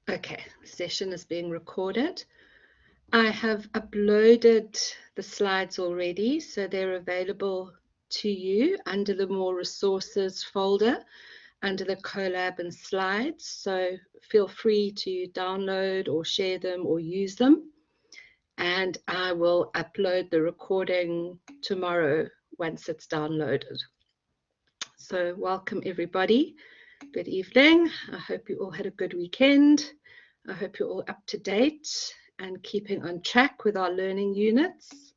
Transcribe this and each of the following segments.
Okay, the session is being recorded. I have uploaded the slides already, so they're available to you under the More Resources folder, under the Collab and slides. So feel free to download or share them or use them. And I will upload the recording tomorrow once it's downloaded. So welcome everybody. Good evening. I hope you all had a good weekend. I hope you're all up to date and keeping on track with our learning units.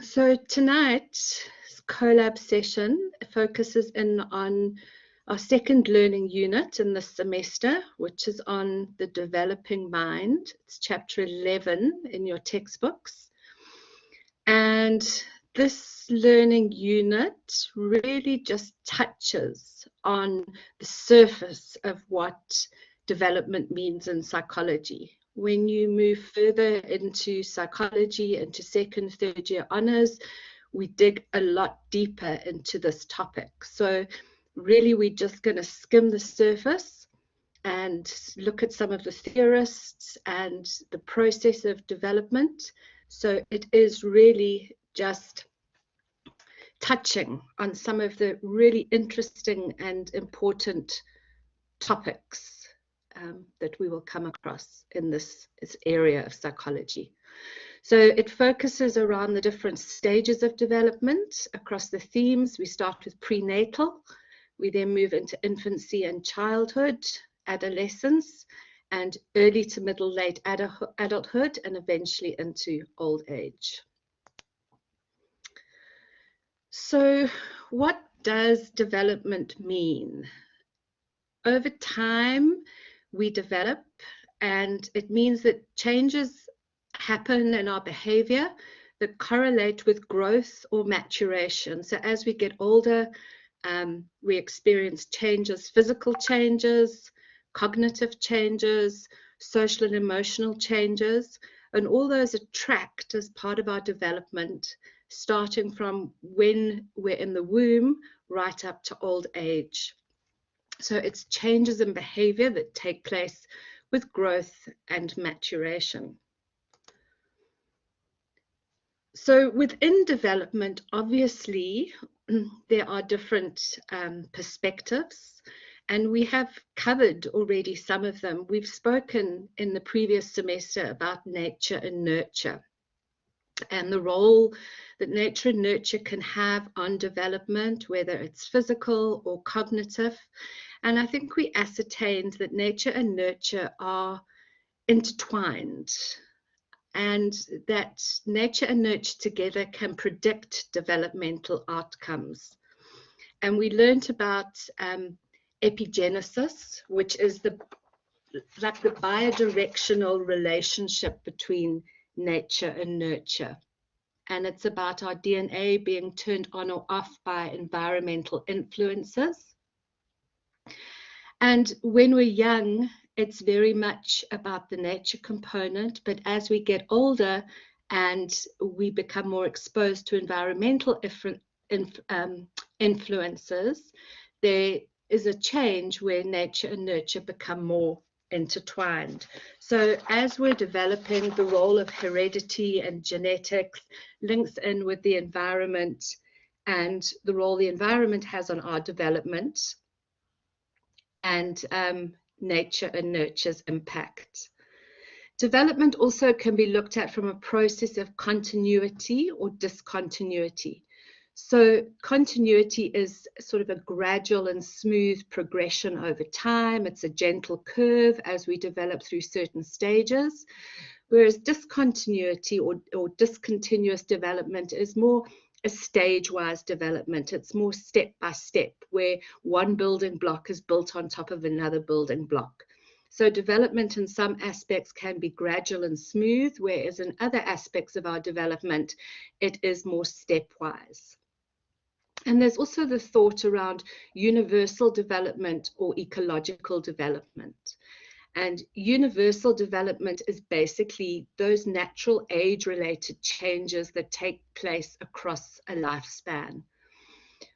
So tonight's Collab session focuses in on our second learning unit in this semester, which is on the developing mind. It's chapter 11 in your textbooks. And this learning unit really just touches on the surface of what development means in psychology. When you move further into psychology, into second, third year honors, we dig a lot deeper into this topic. So really, we're just going to skim the surface and look at some of the theorists and the process of development. So it is really just touching on some of the really interesting and important topics that we will come across in this area of psychology. So it focuses around the different stages of development across the themes. We start with prenatal, we then move into infancy and childhood, adolescence, and early to middle late adulthood, and eventually into old age. So what does development mean? Over time, we develop, and it means that changes happen in our behavior that correlate with growth or maturation. So as we get older, we experience changes, physical changes, cognitive changes, social and emotional changes, and all those are tracked as part of our development, starting from when we're in the womb right up to old age. So it's changes in behavior that take place with growth and maturation. So within development, obviously, there are different perspectives, and we have covered already some of them. We've spoken in the previous semester about nature and nurture and the role that nature and nurture can have on development, whether it's physical or cognitive. And I think we ascertained that nature and nurture are intertwined, and that nature and nurture together can predict developmental outcomes. And we learned about epigenesis, which is the bidirectional relationship between nature and nurture. And it's about our DNA being turned on or off by environmental influences. And when we're young, it's very much about the nature component, but as we get older and we become more exposed to environmental influences, there is a change where nature and nurture become more intertwined. So as we're developing, the role of heredity and genetics links in with the environment and the role the environment has on our development, and nature and nurture's impact. Development also can be looked at from a process of continuity or discontinuity. So continuity is sort of a gradual and smooth progression over time. It's a gentle curve as we develop through certain stages, whereas discontinuity or discontinuous development is more a stage-wise development. It's more step by step, where one building block is built on top of another building block. So development in some aspects can be gradual and smooth, whereas in other aspects of our development, it is more stepwise. And there's also the thought around universal development or ecological development. And universal development is basically those natural age-related changes that take place across a lifespan.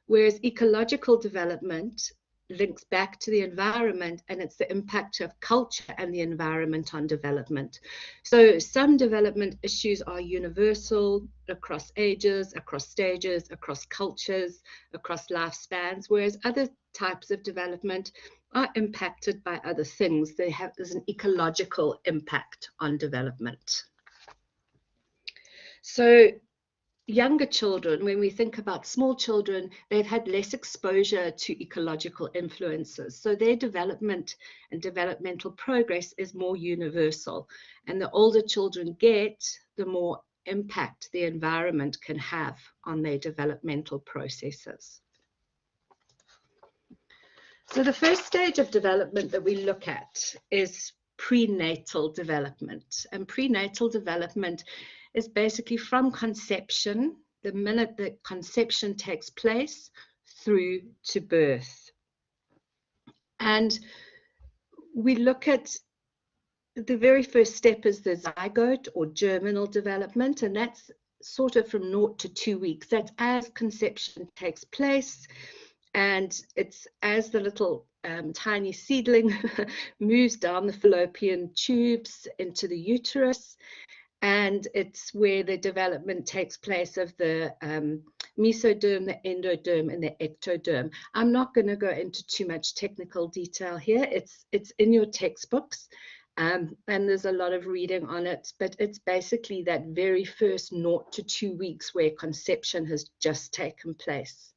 Whereas ecological development links back to the environment, and it's the impact of culture and the environment on development. So some development issues are universal across ages, across stages, across cultures, across lifespans, whereas other types of development are impacted by other things. There's an ecological impact on development. So younger children, when we think about small children, they've had less exposure to ecological influences. So their development and developmental progress is more universal. And the older children get, the more impact the environment can have on their developmental processes. So the first stage of development that we look at is prenatal development. And prenatal development is basically from conception, the minute that conception takes place, through to birth. And we look at the very first step is the zygote or germinal development, and that's sort of from 0 to 2 weeks. That's as conception takes place, and it's as the little tiny seedling moves down the fallopian tubes into the uterus. And it's where the development takes place of the mesoderm, the endoderm, and the ectoderm. I'm not going to go into too much technical detail here. It's in your textbooks, and there's a lot of reading on it, but it's basically that very first 0 to 2 weeks where conception has just taken place.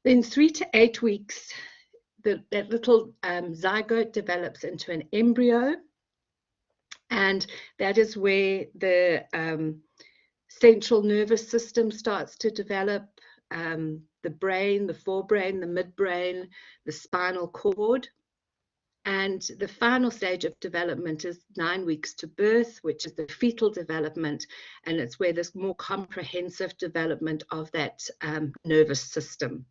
Then 3 to 8 weeks, that little zygote develops into an embryo. And that is where the central nervous system starts to develop, the brain, the forebrain, the midbrain, the spinal cord. And the final stage of development is 9 weeks to birth, which is the fetal development. And it's where there's more comprehensive development of that nervous system.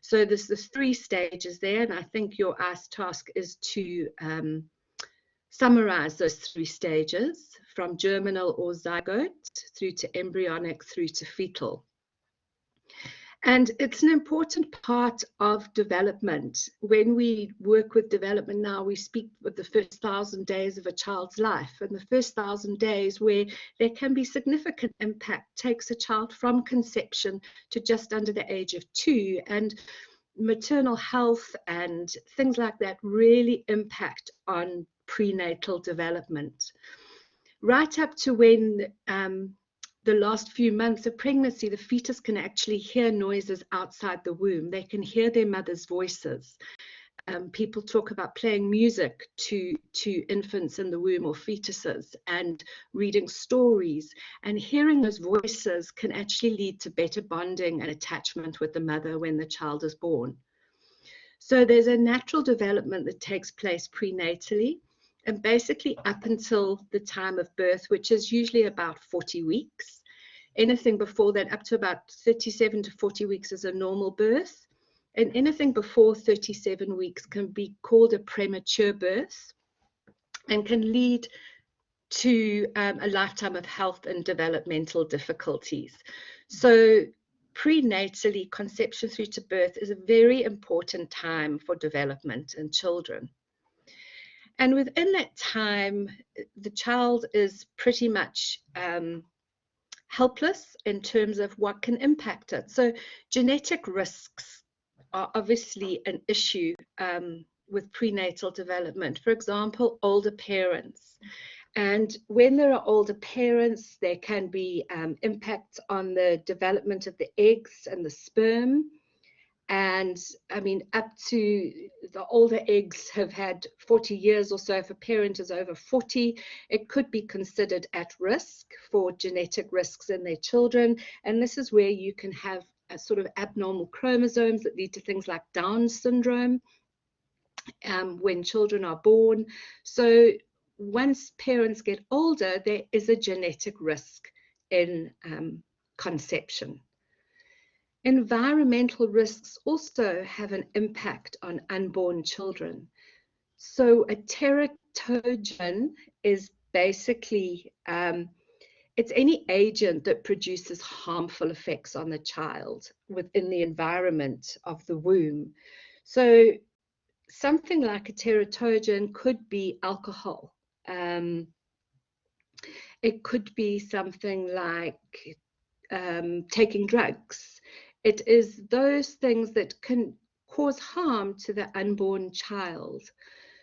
So there's 3 stages there. And I think your task is to summarize those 3 stages, from germinal or zygote through to embryonic through to fetal. And it's an important part of development. When we work with development now, we speak with the first 1,000 days of a child's life. And the first 1,000 days where there can be significant impact takes a child from conception to just under the age of 2. And maternal health and things like that really impact on prenatal development. Right up to when the last few months of pregnancy, the fetus can actually hear noises outside the womb. They can hear their mother's voices. People talk about playing music to infants in the womb or fetuses, and reading stories, and hearing those voices can actually lead to better bonding and attachment with the mother when the child is born. So there's a natural development that takes place prenatally, and basically up until the time of birth, which is usually about 40 weeks. Anything before that, up to about 37 to 40 weeks, is a normal birth. And anything before 37 weeks can be called a premature birth and can lead to a lifetime of health and developmental difficulties. So prenatally, conception through to birth is a very important time for development in children. And within that time, the child is pretty much helpless in terms of what can impact it. So genetic risks are obviously an issue with prenatal development. For example, older parents. And when there are older parents, there can be impacts on the development of the eggs and the sperm. And I mean, up to the older eggs have had 40 years or so. If a parent is over 40, it could be considered at risk for genetic risks in their children. And this is where you can have a sort of abnormal chromosomes that lead to things like Down syndrome when children are born. So once parents get older, there is a genetic risk in conception. Environmental risks also have an impact on unborn children. So a teratogen is basically, it's any agent that produces harmful effects on the child within the environment of the womb. So something like a teratogen could be alcohol. It could be something like taking drugs. It is those things that can cause harm to the unborn child.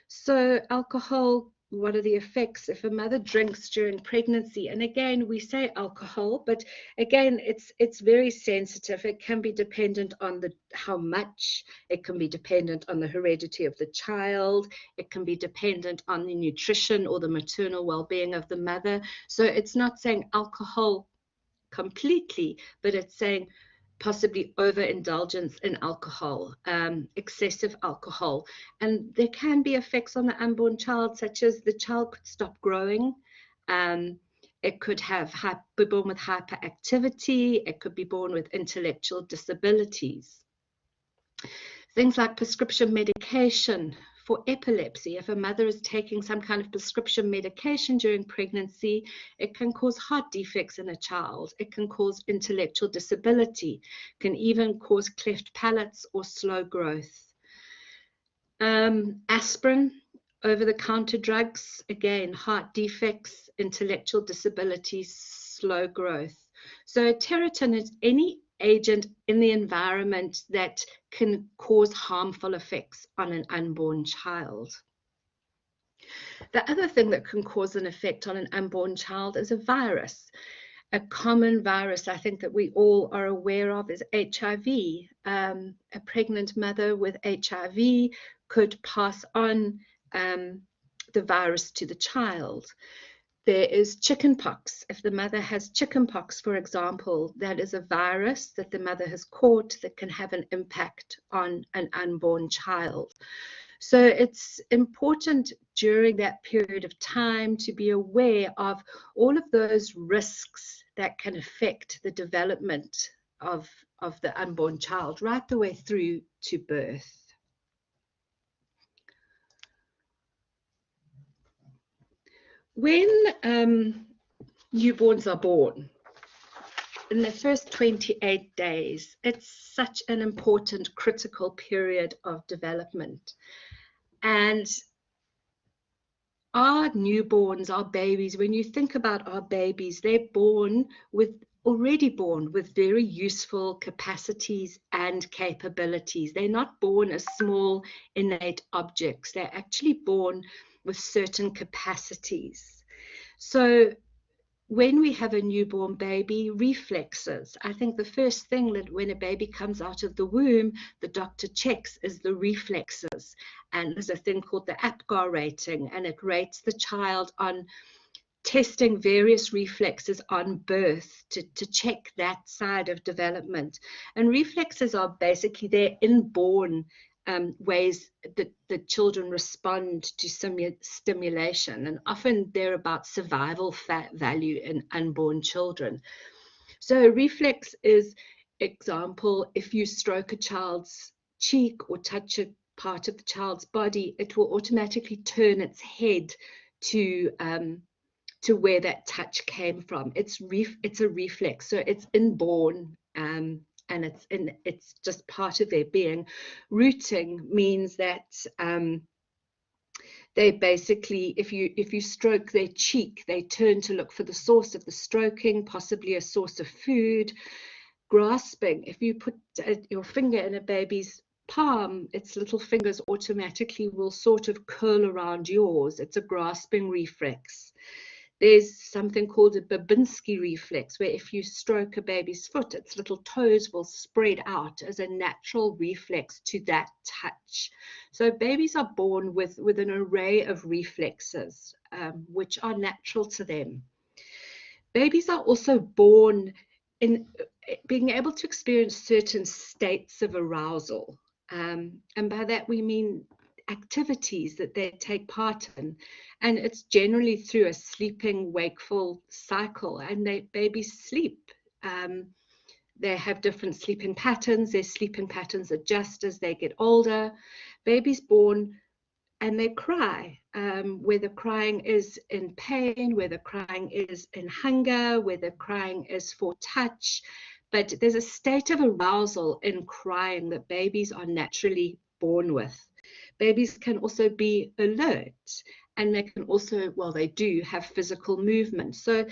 So alcohol, what are the effects if a mother drinks during pregnancy? And again, we say alcohol, but again, it's very sensitive. It can be dependent on how much. It can be dependent on the heredity of the child. It can be dependent on the nutrition or the maternal well-being of the mother. So it's not saying alcohol completely, but it's saying possibly overindulgence in alcohol, excessive alcohol. And there can be effects on the unborn child, such as the child could stop growing. It could be born with hyperactivity. It could be born with intellectual disabilities. Things like prescription medication for epilepsy. If a mother is taking some kind of prescription medication during pregnancy, it can cause heart defects in a child. It can cause intellectual disability, can even cause cleft palates or slow growth. Aspirin, over-the-counter drugs, again, heart defects, intellectual disabilities, slow growth. So teratogen is any agent in the environment that can cause harmful effects on an unborn child. The other thing that can cause an effect on an unborn child is a virus. A common virus I think that we all are aware of is HIV. A pregnant mother with HIV could pass on the virus to the child. There is chickenpox. If the mother has chickenpox, for example, that is a virus that the mother has caught that can have an impact on an unborn child. So it's important during that period of time to be aware of all of those risks that can affect the development of the unborn child right the way through to birth. When newborns are born, in the first 28 days, it's such an important, critical period of development. And our newborns, our babies, when you think about our babies, they're already born with very useful capacities and capabilities. They're not born as small, innate objects. They're actually born with certain capacities. So when we have a newborn baby, reflexes. I think the first thing that when a baby comes out of the womb, the doctor checks is the reflexes. And there's a thing called the APGAR rating, and it rates the child on testing various reflexes on birth to check that side of development. And reflexes are basically their inborn ways that the children respond to stimulation, and often they're about survival value in unborn children. So reflex is, example, if you stroke a child's cheek or touch a part of the child's body, it will automatically turn its head to where that touch came from. It's a reflex, so it's inborn. And it's just part of their being. Rooting means that they basically, if you stroke their cheek, they turn to look for the source of the stroking, possibly a source of food. Grasping, if you put your finger in a baby's palm, its little fingers automatically will sort of curl around yours. It's a grasping reflex. There's something called a Babinski reflex, where if you stroke a baby's foot, its little toes will spread out as a natural reflex to that touch. So babies are born with an array of reflexes, which are natural to them. Babies are also born in being able to experience certain states of arousal. And by that we mean activities that they take part in, and it's generally through a sleeping wakeful cycle, and babies sleep. They have different sleeping patterns. Their sleeping patterns adjust as they get older. Babies born and they cry, whether crying is in pain, whether crying is in hunger, whether crying is for touch, but there's a state of arousal in crying that babies are naturally born with. Babies can also be alert, and they can also, well, they do have physical movement. So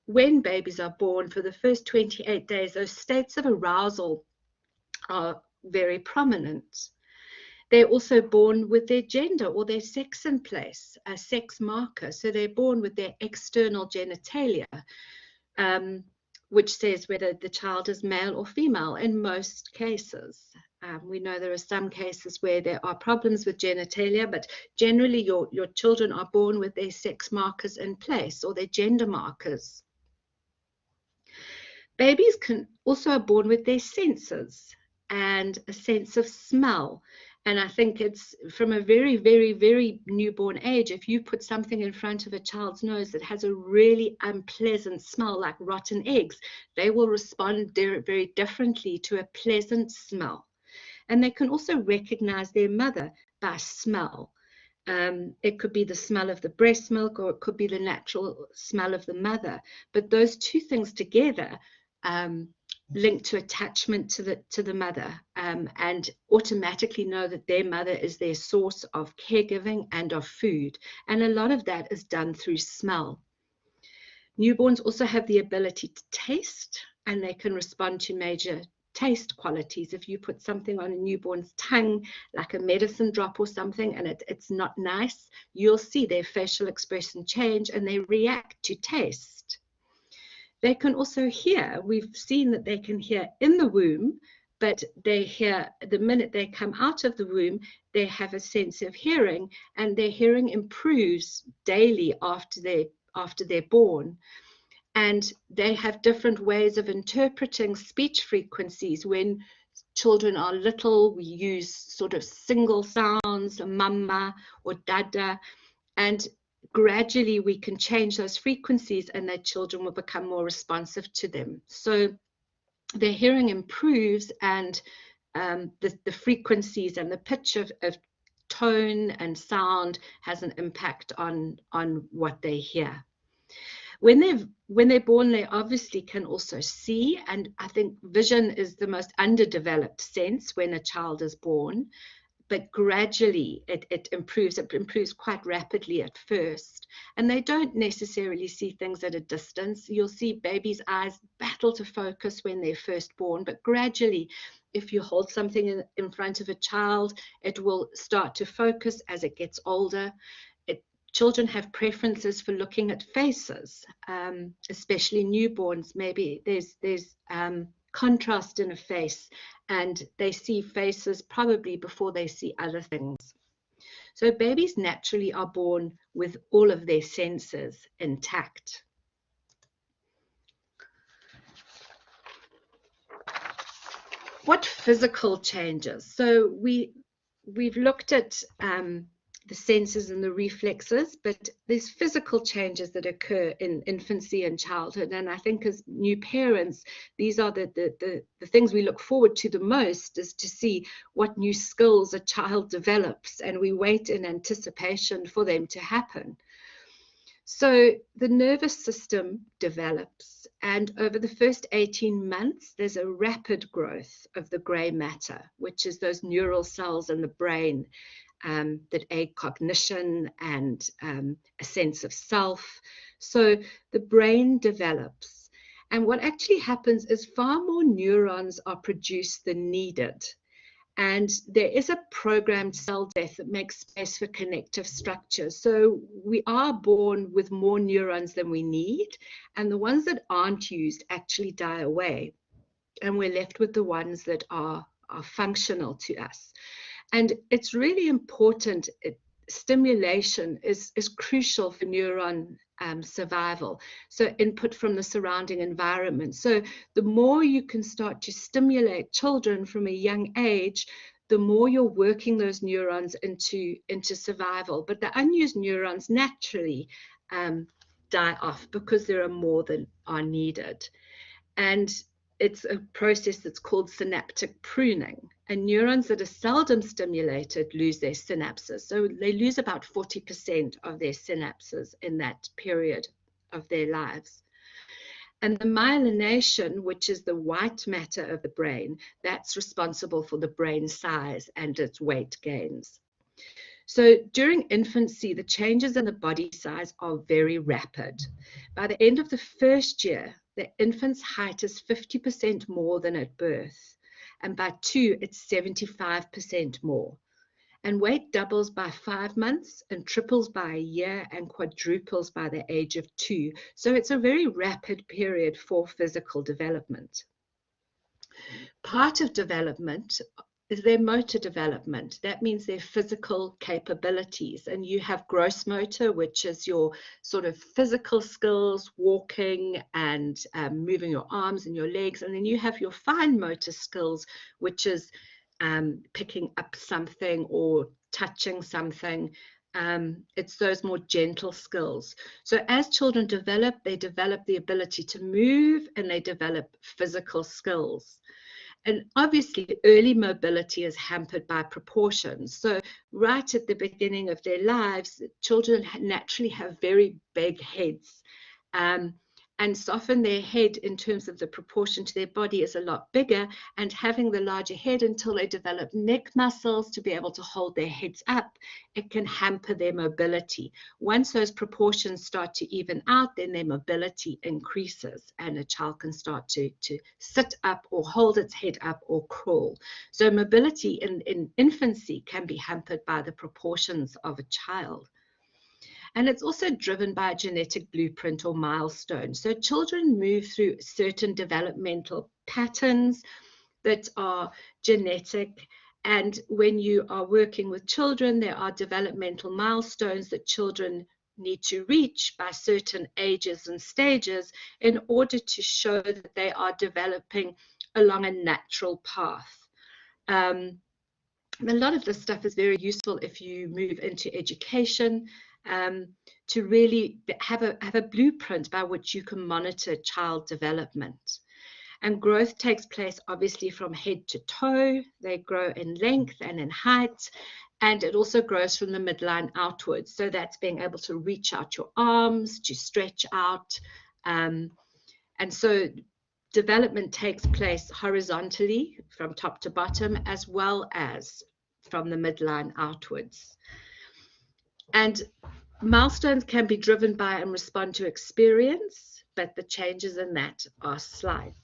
when babies are born, for the first 28 days, those states of arousal are very prominent. They're also born with their gender or their sex in place, a sex marker. So they're born with their external genitalia, which says whether the child is male or female in most cases. We know there are some cases where there are problems with genitalia, but generally your children are born with their sex markers in place or their gender markers. Babies can also are born with their senses and a sense of smell. And I think it's from a very, very, very newborn age, if you put something in front of a child's nose that has a really unpleasant smell, like rotten eggs, they will respond very differently to a pleasant smell. And they can also recognize their mother by smell. It could be the smell of the breast milk, or it could be the natural smell of the mother. But those two things together link to attachment to the mother, and automatically know that their mother is their source of caregiving and of food. And a lot of that is done through smell. Newborns also have the ability to taste, and they can respond to major taste qualities. If you put something on a newborn's tongue, like a medicine drop or something, and it's not nice, you'll see their facial expression change and they react to taste. They can also hear. We've seen that they can hear in the womb, but they hear the minute they come out of the womb, they have a sense of hearing, and their hearing improves daily after they're born. And they have different ways of interpreting speech frequencies. When children are little, we use sort of single sounds, mama or dada, and gradually we can change those frequencies and their children will become more responsive to them. So their hearing improves, and the frequencies and the pitch of tone and sound has an impact on what they hear. When they're born, they obviously can also see, and I think vision is the most underdeveloped sense when a child is born, but gradually it improves. It improves quite rapidly at first, and they don't necessarily see things at a distance. You'll see babies' eyes battle to focus when they're first born, but gradually, if you hold something in front of a child, it will start to focus as it gets older. Children have preferences for looking at faces, especially newborns. Maybe there's contrast in a face, and they see faces probably before they see other things. So babies naturally are born with all of their senses intact. What physical changes? So we've looked at the senses and the reflexes, but there's physical changes that occur in infancy and childhood. And I think as new parents, these are the things we look forward to the most, is to see what new skills a child develops, and we wait in anticipation for them to happen. So the nervous system develops, and over the first 18 months, there's a rapid growth of the gray matter, which is those neural cells in the brain that aid cognition and a sense of self. So the brain develops. And what actually happens is far more neurons are produced than needed. And there is a programmed cell death that makes space for connective structures. So we are born with more neurons than we need, and the ones that aren't used actually die away. And we're left with the ones that are functional to us. And it's really important. Stimulation is crucial for neuron survival. So input from the surrounding environment. So the more you can start to stimulate children from a young age, the more you're working those neurons into survival. But the unused neurons naturally die off because there are more than are needed. And it's a process that's called synaptic pruning. And neurons that are seldom stimulated lose their synapses. So they lose about 40% of their synapses in that period of their lives. And the myelination, which is the white matter of the brain, that's responsible for the brain size and its weight gains. So during infancy, the changes in the body size are very rapid. By the end of the first year, the infant's height is 50% more than at birth. And by 2, it's 75% more. And weight doubles by 5 months and triples by a year and quadruples by the age of 2. So it's a very rapid period for physical development. Part of development is their motor development. That means their physical capabilities. And you have gross motor, which is your sort of physical skills, walking and moving your arms and your legs. And then you have your fine motor skills, which is picking up something or touching something. It's those more gentle skills. So as children develop, they develop the ability to move and they develop physical skills. And obviously, early mobility is hampered by proportions. So right at the beginning of their lives, children naturally have very big heads. And so often their head, in terms of the proportion to their body, is a lot bigger, and having the larger head until they develop neck muscles to be able to hold their heads up, it can hamper their mobility. Once those proportions start to even out, then their mobility increases and a child can start to sit up or hold its head up or crawl. So mobility in infancy can be hampered by the proportions of a child. And it's also driven by a genetic blueprint or milestone. So children move through certain developmental patterns that are genetic. And when you are working with children, there are developmental milestones that children need to reach by certain ages and stages in order to show that they are developing along a natural path. A lot of this stuff is very useful if you move into education. To really have a blueprint by which you can monitor child development. And growth takes place obviously from head to toe. They grow in length and in height, and it also grows from the midline outwards. So that's being able to reach out your arms, to stretch out. And so development takes place horizontally from top to bottom, as well as from the midline outwards. And milestones can be driven by and respond to experience, but the changes in that are slight.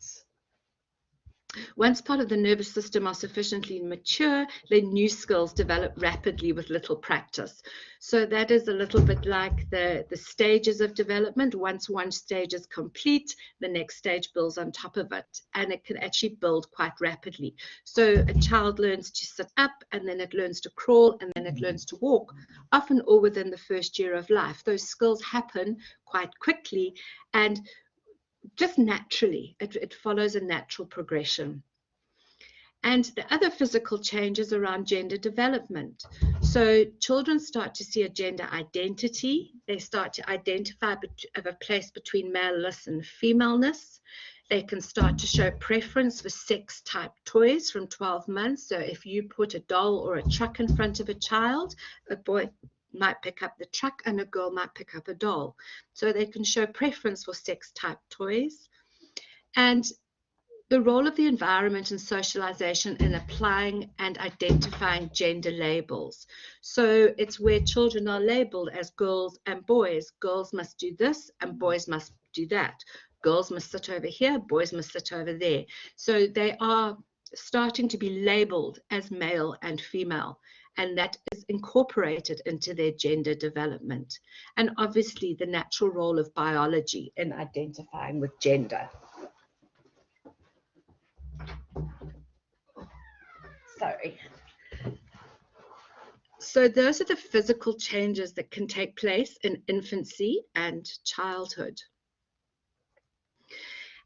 Once part of the nervous system are sufficiently mature, then new skills develop rapidly with little practice. So that is a little bit like the stages of development. Once one stage is complete, the next stage builds on top of it, and it can actually build quite rapidly. So a child learns to sit up, and then it learns to crawl, and then it learns to walk, often all within the first year of life. Those skills happen quite quickly, and just naturally, it follows a natural progression. And the other physical changes around gender development. So children start to see a gender identity. They start to identify a place between maleness and femaleness. They can start to show preference for sex type toys from 12 months. So if you put a doll or a truck in front of a child, a boy might pick up the truck and a girl might pick up a doll. So they can show preference for sex type toys. And the role of the environment and socialization in applying and identifying gender labels. So it's where children are labeled as girls and boys. Girls must do this and boys must do that. Girls must sit over here, boys must sit over there. So they are starting to be labeled as male and female, and that is incorporated into their gender development. And obviously the natural role of biology in identifying with gender. Sorry. So those are the physical changes that can take place in infancy and childhood.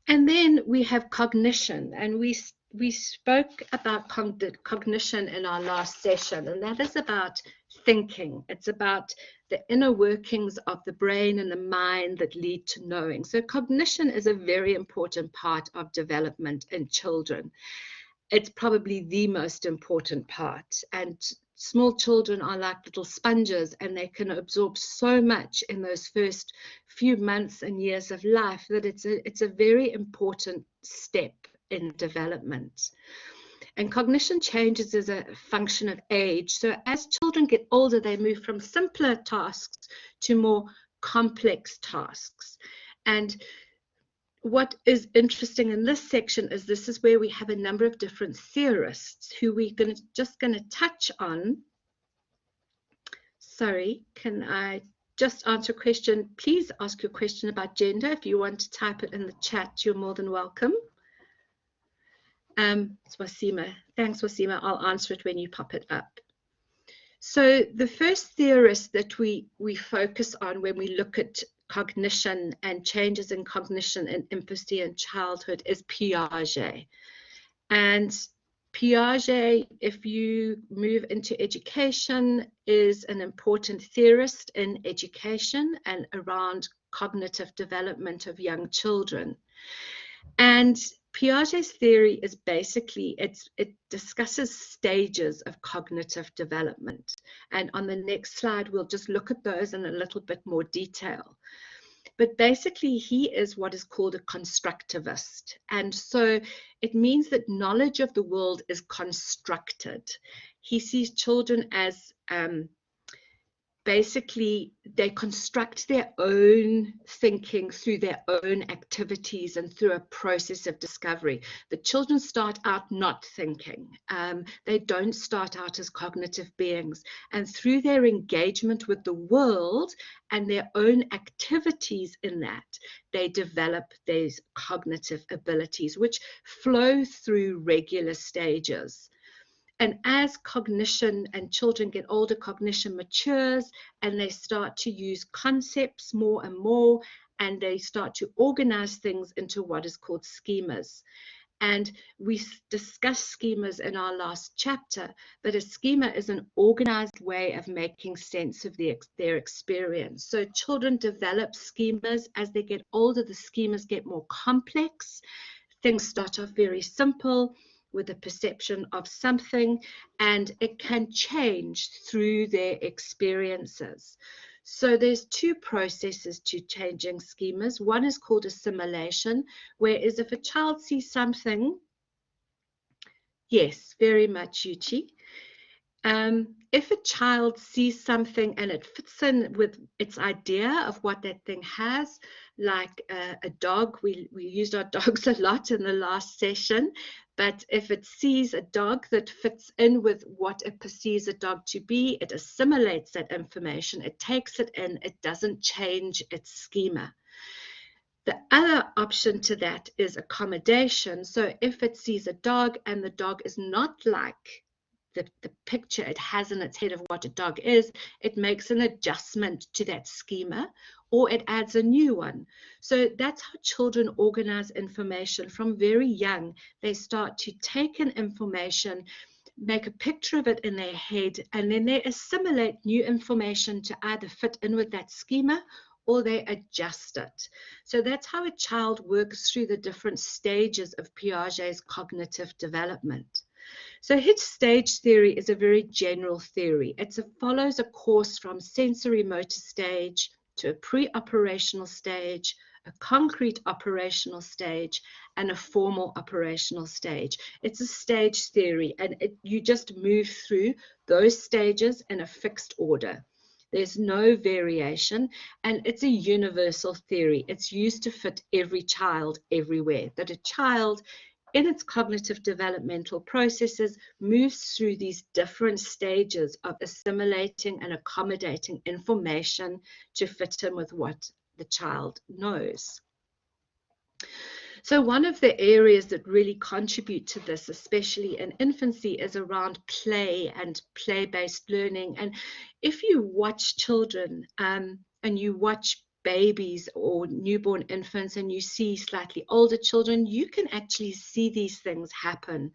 And then we have cognition, and we spoke about cognition in our last session, and that is about thinking. It's about the inner workings of the brain and the mind that lead to knowing. So cognition is a very important part of development in children. It's probably the most important part. And small children are like little sponges, and they can absorb so much in those first few months and years of life that it's a very important step in development. And cognition changes as a function of age. So as children get older, they move from simpler tasks to more complex tasks. And what is interesting in this section is this is where we have a number of different theorists who we're just going to touch on. Sorry, can I just answer a question? Please ask your question about gender. If you want to type it in the chat, you're more than welcome. Wasima, thanks, Wasima. I'll answer it when you pop it up. So the first theorist that we focus on when we look at cognition and changes in cognition in infancy and childhood is Piaget. And Piaget, if you move into education, is an important theorist in education and around cognitive development of young children. And Piaget's theory is basically, it discusses stages of cognitive development. And on the next slide, we'll just look at those in a little bit more detail. But basically, he is what is called a constructivist. And so it means that knowledge of the world is constructed. He sees children as basically, they construct their own thinking through their own activities and through a process of discovery. The children start out not thinking. They don't start out as cognitive beings. And through their engagement with the world and their own activities in that, they develop these cognitive abilities, which flow through regular stages. And as cognition and children get older, cognition matures and they start to use concepts more and more, and they start to organize things into what is called schemas. And we discussed schemas in our last chapter, but a schema is an organized way of making sense of their experience. So children develop schemas. As they get older, the schemas get more complex. Things start off very simple, with a perception of something, and it can change through their experiences. So there's two processes to changing schemas. One is called assimilation, whereas if a child sees something, yes, very much, Yuchi. If a child sees something and it fits in with its idea of what that thing has, like a dog, we used our dogs a lot in the last session, but if it sees a dog that fits in with what it perceives a dog to be, it assimilates that information, it takes it in, it doesn't change its schema. The other option to that is accommodation. So if it sees a dog and the dog is not like the picture it has in its head of what a dog is, it makes an adjustment to that schema, or it adds a new one. So that's how children organize information from very young. They start to take in information, make a picture of it in their head, and then they assimilate new information to either fit in with that schema or they adjust it. So that's how a child works through the different stages of Piaget's cognitive development. So his stage theory is a very general theory. It follows a course from sensory motor stage to a pre-operational stage, a concrete operational stage, and a formal operational stage. It's a stage theory, and you just move through those stages in a fixed order. There's no variation, and it's a universal theory. It's used to fit every child everywhere, that a child in its cognitive developmental processes moves through these different stages of assimilating and accommodating information to fit in with what the child knows. So one of the areas that really contribute to this, especially in infancy, is around play and play-based learning. And if you watch children and you watch babies or newborn infants and you see slightly older children, you can actually see these things happen.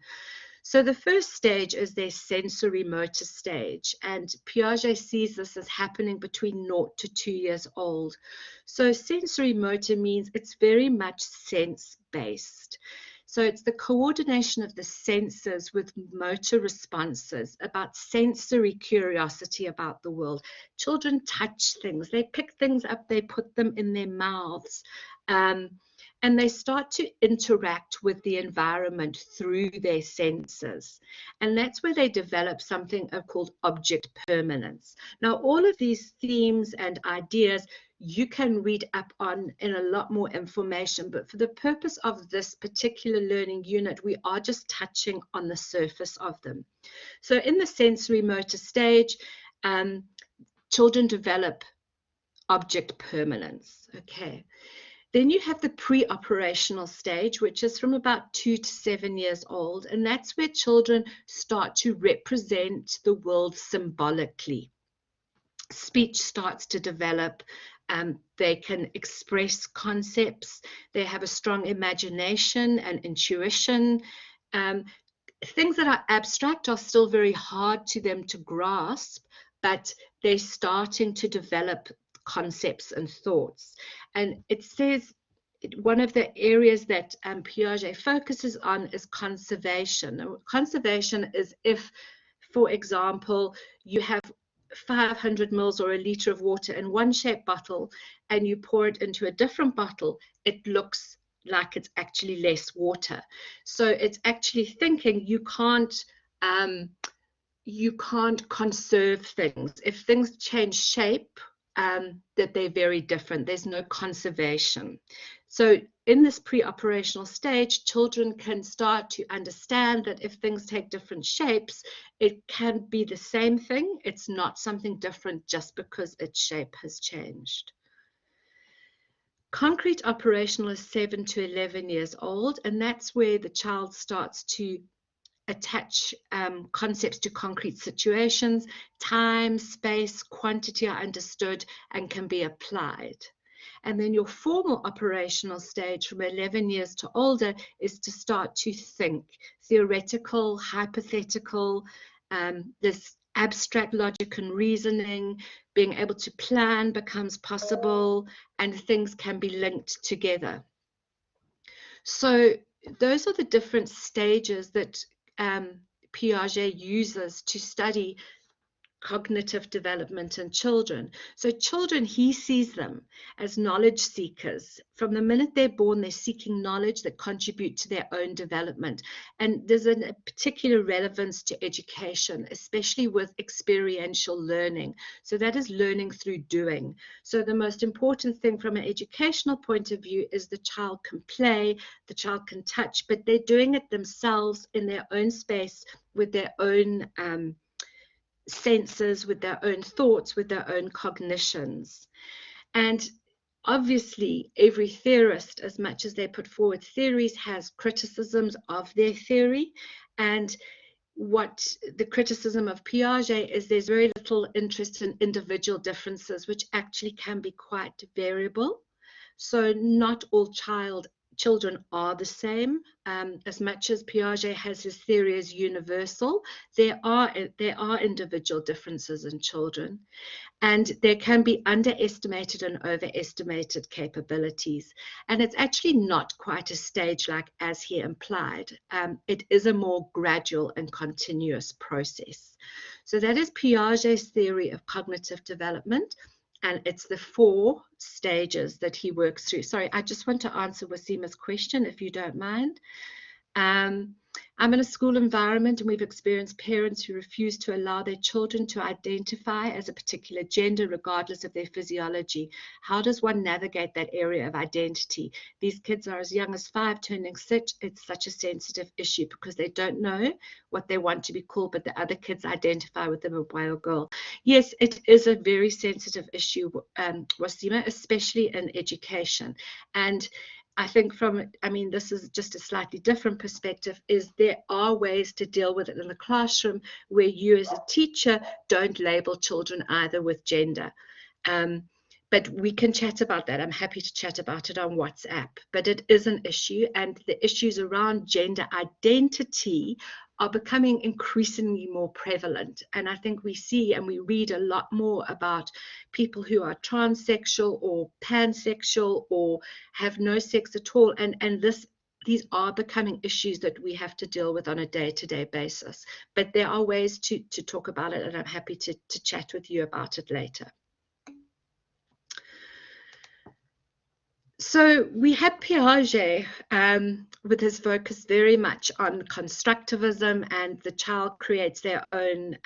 So the first stage is their sensory motor stage, and Piaget sees this as happening between 0 to 2 years old. So sensory motor means it's very much sense-based. So it's the coordination of the senses with motor responses, about sensory curiosity about the world. Children touch things, they pick things up, they put them in their mouths, and they start to interact with the environment through their senses. And that's where they develop something called object permanence. Now, all of these themes and ideas you can read up on in a lot more information, but for the purpose of this particular learning unit, we are just touching on the surface of them. So in the sensory motor stage, children develop object permanence, okay? Then you have the pre-operational stage, which is from about 2 to 7 years old, and that's where children start to represent the world symbolically. Speech starts to develop, they can express concepts, they have a strong imagination and intuition. Things that are abstract are still very hard to them to grasp, but they're starting to develop concepts and thoughts. And it says one of the areas that Piaget focuses on is conservation. Now, conservation is if, for example, you have 500 mils or a liter of water in one shaped bottle and you pour it into a different bottle, it looks like it's actually less water. So it's actually thinking you can't conserve things. If things change shape, that they're very different. There's no conservation. So in this pre-operational stage, children can start to understand that if things take different shapes, it can be the same thing. It's not something different just because its shape has changed. Concrete operational is 7 to 11 years old, and that's where the child starts to attach concepts to concrete situations. Time, space, quantity are understood and can be applied. And then your formal operational stage from 11 years to older is to start to think. Theoretical, hypothetical, this abstract logic and reasoning, being able to plan becomes possible, and things can be linked together. So those are the different stages that Piaget uses to study cognitive development in children. So children, he sees them as knowledge seekers. From the minute they're born, they're seeking knowledge that contribute to their own development. And there's a particular relevance to education, especially with experiential learning. So that is learning through doing. So the most important thing from an educational point of view is the child can play, the child can touch, but they're doing it themselves in their own space with their own senses, with their own thoughts, with their own cognitions. And obviously, every theorist, as much as they put forward theories, has criticisms of their theory. And what the criticism of Piaget is, there's very little interest in individual differences, which actually can be quite variable. So not all children are the same. As much as Piaget has his theory as universal, there are individual differences in children, and there can be underestimated and overestimated capabilities. And it's actually not quite a stage-like as he implied. It is a more gradual and continuous process. So that is Piaget's theory of cognitive development. And it's the 4 stages that he works through. Sorry, I just want to answer Wasima's question, if you don't mind. I'm in a school environment and we've experienced parents who refuse to allow their children to identify as a particular gender regardless of their physiology. How does one navigate that area of identity? These kids are as young as 5, turning 6. It's such a sensitive issue because they don't know what they want to be called, but the other kids identify with them a boy or girl. Yes, it is a very sensitive issue, Wasima, especially in education. And I think this is just a slightly different perspective, is there are ways to deal with it in the classroom where you as a teacher don't label children either with gender. But we can chat about that. I'm happy to chat about it on WhatsApp. But it is an issue, and the issues around gender identity are becoming increasingly more prevalent. And I think we see and we read a lot more about people who are transsexual or pansexual or have no sex at all. And this these are becoming issues that we have to deal with on a day-to-day basis. But there are ways to talk about it, and I'm happy to chat with you about it later. So we have Piaget with his focus very much on constructivism, and the child creates their own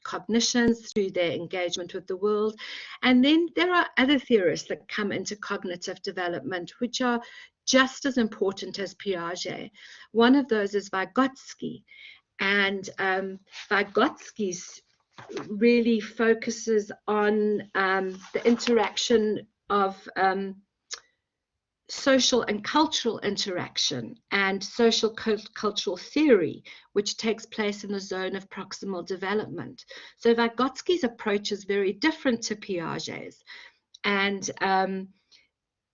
cognitions through their engagement with the world. And then there are other theorists that come into cognitive development, which are just as important as Piaget. One of those is Vygotsky. And Vygotsky really focuses on the interaction of social and cultural interaction and social cultural theory, which takes place in the zone of proximal development. So Vygotsky's approach is very different to Piaget's. And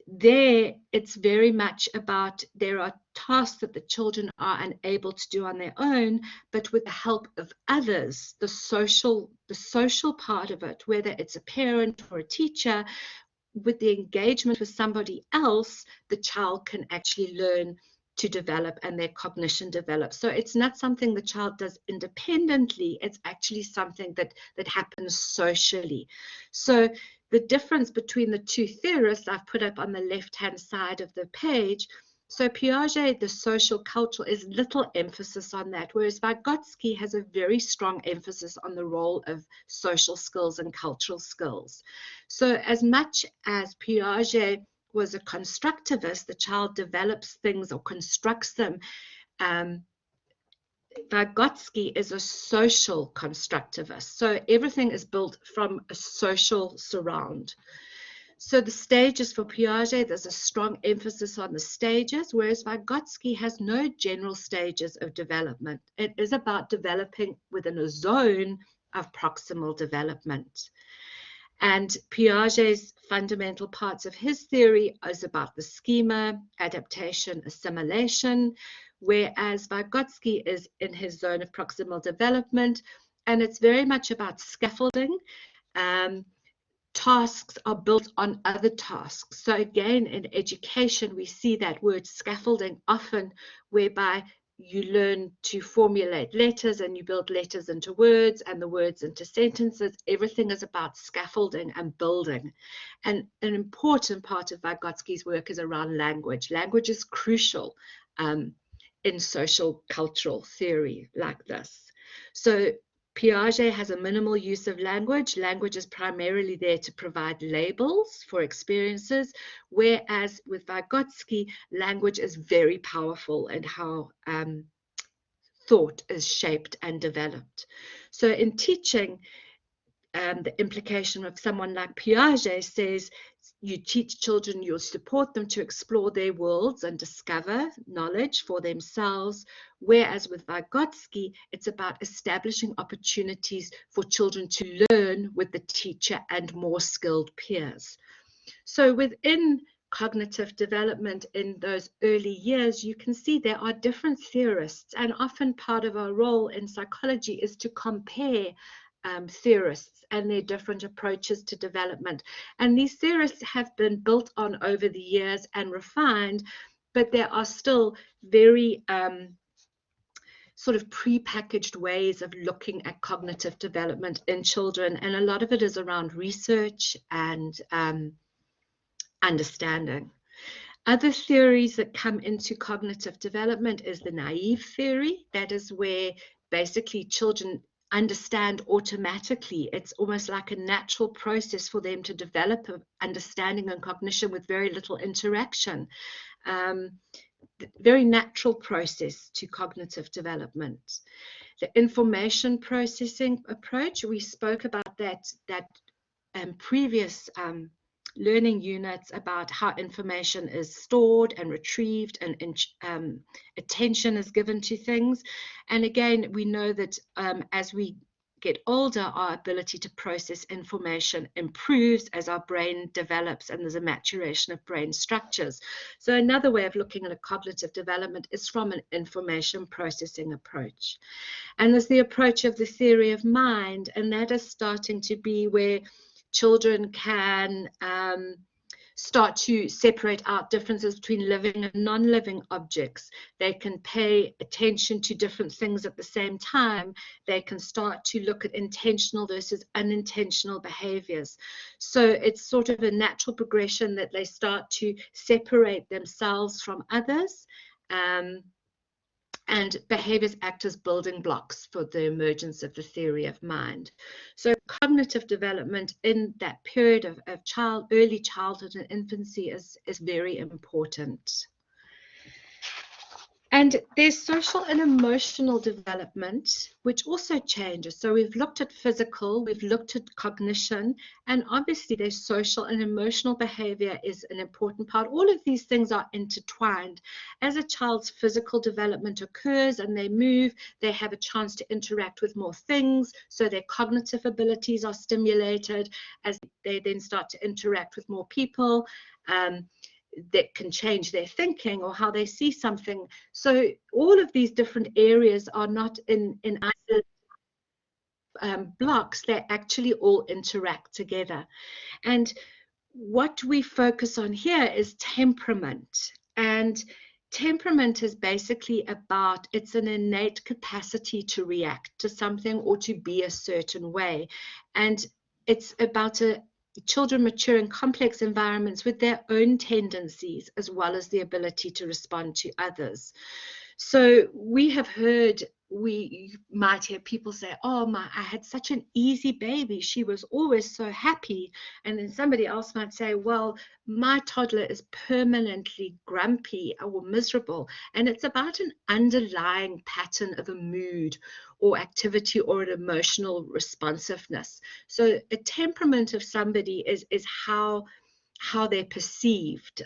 there it's very much about, there are tasks that the children are unable to do on their own, but with the help of others, the social part of it, whether it's a parent or a teacher, with the engagement with somebody else, the child can actually learn to develop and their cognition develops. So it's not something the child does independently, it's actually something that happens socially. So the difference between the two theorists I've put up on the left-hand side of the page. So Piaget, the social cultural, is little emphasis on that, whereas Vygotsky has a very strong emphasis on the role of social skills and cultural skills. So as much as Piaget was a constructivist, the child develops things or constructs them, Vygotsky is a social constructivist. So everything is built from a social surround. So the stages for Piaget, there's a strong emphasis on the stages, whereas Vygotsky has no general stages of development. It is about developing within a zone of proximal development. And Piaget's fundamental parts of his theory is about the schema, adaptation, assimilation, whereas Vygotsky is in his zone of proximal development, and it's very much about scaffolding. Tasks are built on other tasks. So again, in education, we see that word scaffolding often, whereby you learn to formulate letters and you build letters into words and the words into sentences. Everything is about scaffolding and building. And an important part of Vygotsky's work is around language. Language is crucial in social cultural theory like this. So Piaget has a minimal use of language. Language is primarily there to provide labels for experiences, whereas with Vygotsky, language is very powerful in how thought is shaped and developed. So in teaching, the implication of someone like Piaget says, you teach children, you'll support them to explore their worlds and discover knowledge for themselves, whereas with Vygotsky, it's about establishing opportunities for children to learn with the teacher and more skilled peers. So within cognitive development in those early years, you can see there are different theorists, and often part of our role in psychology is to compare theorists and their different approaches to development. And these theorists have been built on over the years and refined, but there are still very sort of pre-packaged ways of looking at cognitive development in children. And a lot of it is around research and understanding. Other theories that come into cognitive development is the naive theory. That is where basically children understand automatically. It's almost like a natural process for them to develop understanding and cognition with very little interaction. Very natural process to cognitive development. The information processing approach, we spoke about that previous learning units, about how information is stored and retrieved and attention is given to things. And again, we know that as we get older, our ability to process information improves as our brain develops and there's a maturation of brain structures. So another way of looking at a cognitive development is from an information processing approach. And there's the approach of the theory of mind, and that is starting to be where children can start to separate out differences between living and non-living objects. They can pay attention to different things at the same time. They can start to look at intentional versus unintentional behaviors. So it's sort of a natural progression that they start to separate themselves from others. And behaviors act as building blocks for the emergence of the theory of mind. So cognitive development in that period of early childhood and infancy is very important. And there's social and emotional development, which also changes. So we've looked at physical, we've looked at cognition, and obviously there's social and emotional behavior is an important part. All of these things are intertwined. As a child's physical development occurs and they move, they have a chance to interact with more things. So their cognitive abilities are stimulated as they then start to interact with more people. That can change their thinking or how they see something. So all of these different areas are not in blocks, they actually all interact together. And what we focus on here is temperament. And temperament is basically about, it's an innate capacity to react to something or to be a certain way. And it's about children mature in complex environments with their own tendencies, as well as the ability to respond to others. So we have heard, we might hear people say, oh, I had such an easy baby. She was always so happy. And then somebody else might say, well, my toddler is permanently grumpy or miserable. And it's about an underlying pattern of a mood or activity or an emotional responsiveness. So a temperament of somebody is how they're perceived.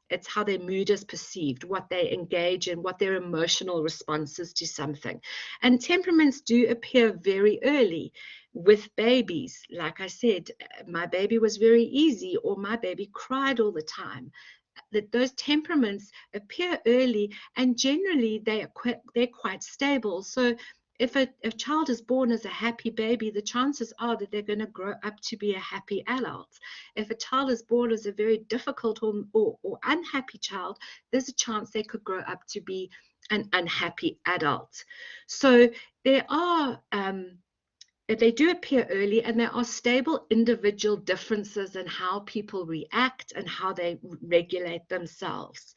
It's how their mood is perceived, what they engage in, what their emotional responses to something. And temperaments do appear very early with babies. Like I said, my baby was very easy, or my baby cried all the time. That those temperaments appear early, and generally they're quite stable. So if a child is born as a happy baby, the chances are that they're going to grow up to be a happy adult. If a child is born as a very difficult or unhappy child, there's a chance they could grow up to be an unhappy adult. So there are, they do appear early, and there are stable individual differences in how people react and how they regulate themselves.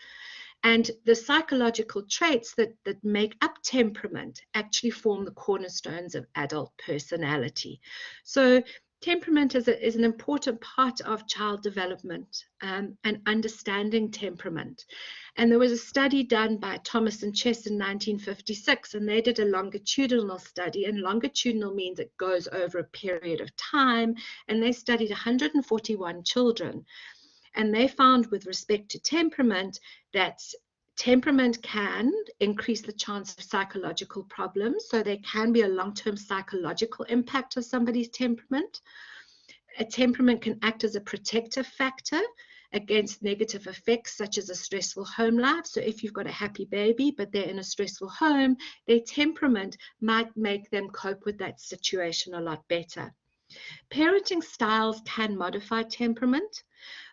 And the psychological traits that make up temperament actually form the cornerstones of adult personality. So temperament is an important part of child development, and understanding temperament. And there was a study done by Thomas and Chess in 1956, and they did a longitudinal study. And longitudinal means it goes over a period of time. And they studied 141 children. And they found, with respect to temperament, that temperament can increase the chance of psychological problems. So there can be a long-term psychological impact of somebody's temperament. A temperament can act as a protective factor against negative effects, such as a stressful home life. So if you've got a happy baby, but they're in a stressful home, their temperament might make them cope with that situation a lot better. Parenting styles can modify temperament,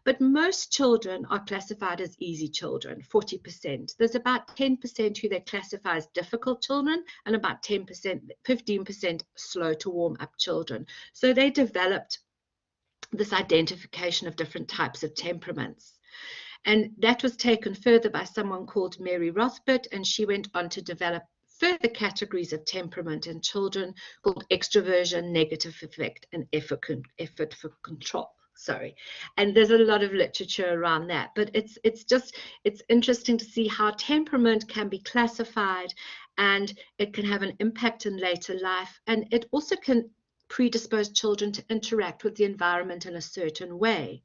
but most children are classified as easy children, 40%. There's about 10% who they classify as difficult children, and about 15% slow to warm up children. So they developed this identification of different types of temperaments. And that was taken further by someone called Mary Rothbard, and she went on to develop further categories of temperament in children called extroversion, negative affect, and effort for control. Sorry. And there's a lot of literature around that, but it's interesting to see how temperament can be classified, and it can have an impact in later life, and it also can predispose children to interact with the environment in a certain way.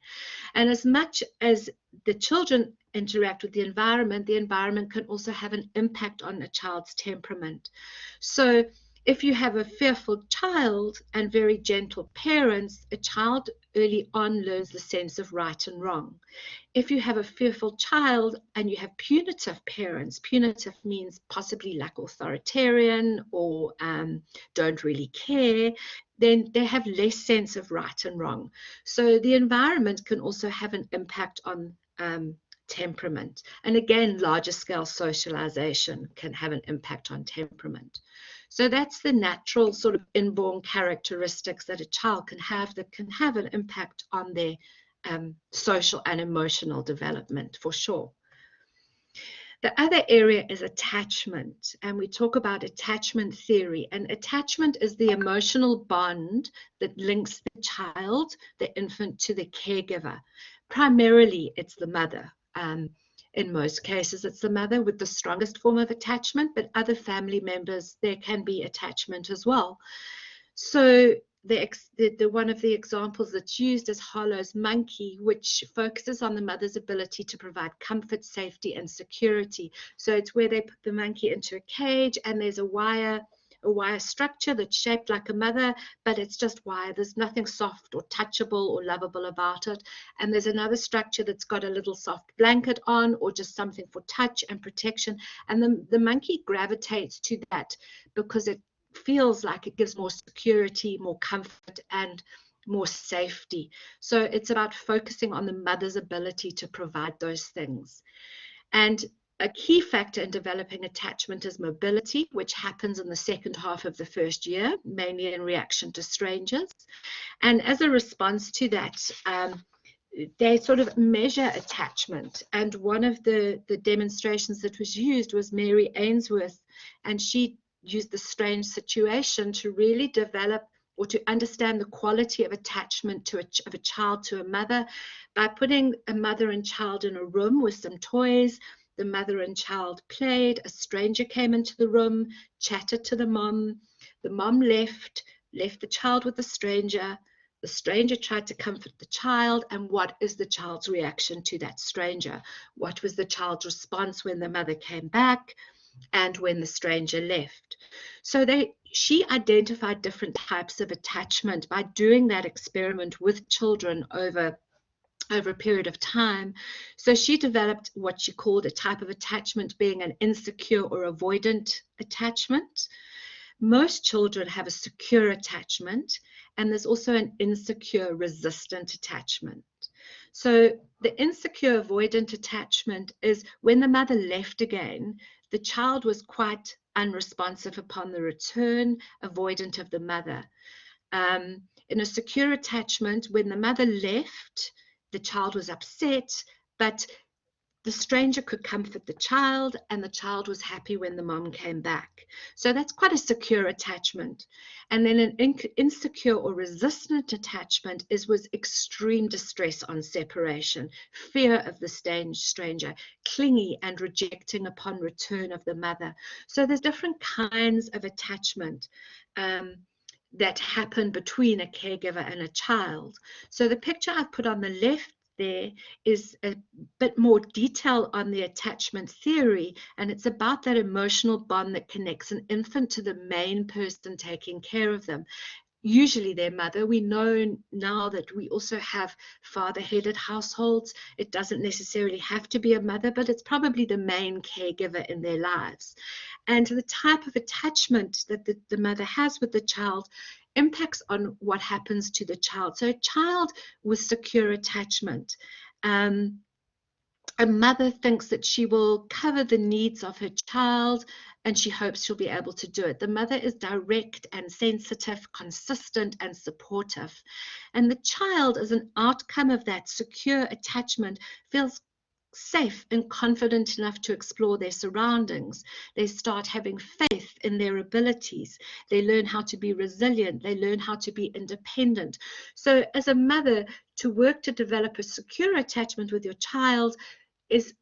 And as much as the children interact with the environment can also have an impact on a child's temperament. So If you have a fearful child and very gentle parents, a child early on learns the sense of right and wrong. If you have a fearful child and you have punitive parents, punitive means possibly like authoritarian or don't really care, then they have less sense of right and wrong. So the environment can also have an impact on temperament. And again, larger scale socialization can have an impact on temperament. So that's the natural sort of inborn characteristics that a child can have that can have an impact on their social and emotional development, for sure. The other area is attachment, and we talk about attachment theory. And attachment is the emotional bond that links the child, the infant, to the caregiver. Primarily, it's the mother. In most cases, it's the mother with the strongest form of attachment, but other family members, there can be attachment as well. So one of the examples that's used is Harlow's monkey, which focuses on the mother's ability to provide comfort, safety, and security. So it's where they put the monkey into a cage, and there's a wire structure that's shaped like a mother, but it's just wire. There's nothing soft or touchable or lovable about it. And there's another structure that's got a little soft blanket on, or just something for touch and protection. And the monkey gravitates to that because it feels like it gives more security, more comfort, and more safety. So it's about focusing on the mother's ability to provide those things. And a key factor in developing attachment is mobility, which happens in the second half of the first year, mainly in reaction to strangers. And as a response to that, they sort of measure attachment. And one of the demonstrations that was used was Mary Ainsworth, and she used the strange situation to really develop or to understand the quality of attachment of a child to a mother by putting a mother and child in a room with some toys. The mother and child played. A stranger came into the room, chatted to the mom. The mom left the child with the stranger. The stranger tried to comfort the child. And what is the child's reaction to that stranger? What was the child's response when the mother came back and when the stranger left? So she identified different types of attachment by doing that experiment with children over a period of time. So she developed what she called a type of attachment being an insecure or avoidant attachment. Most children have a secure attachment, and there's also an insecure resistant attachment. So the insecure avoidant attachment is when the mother left again, the child was quite unresponsive upon the return, avoidant of the mother. In a secure attachment, when the mother left, the child was upset, but the stranger could comfort the child, and the child was happy when the mom came back. So that's quite a secure attachment. And then an insecure or resistant attachment was extreme distress on separation, fear of the stranger, clingy and rejecting upon return of the mother. So there's different kinds of attachment that happen between a caregiver and a child. So the picture I've put on the left there is a bit more detail on the attachment theory, and it's about that emotional bond that connects an infant to the main person taking care of them, usually their mother. We know now that we also have father-headed households. It doesn't necessarily have to be a mother, but it's probably the main caregiver in their lives. And the type of attachment that the mother has with the child impacts on what happens to the child. So a child with secure attachment, a mother thinks that she will cover the needs of her child, and she hopes she'll be able to do it. The mother is direct and sensitive, consistent and supportive. And the child, as an outcome of that secure attachment, feels safe and confident enough to explore their surroundings. They start having faith in their abilities. They learn how to be resilient. They learn how to be independent. So as a mother, to work to develop a secure attachment with your child is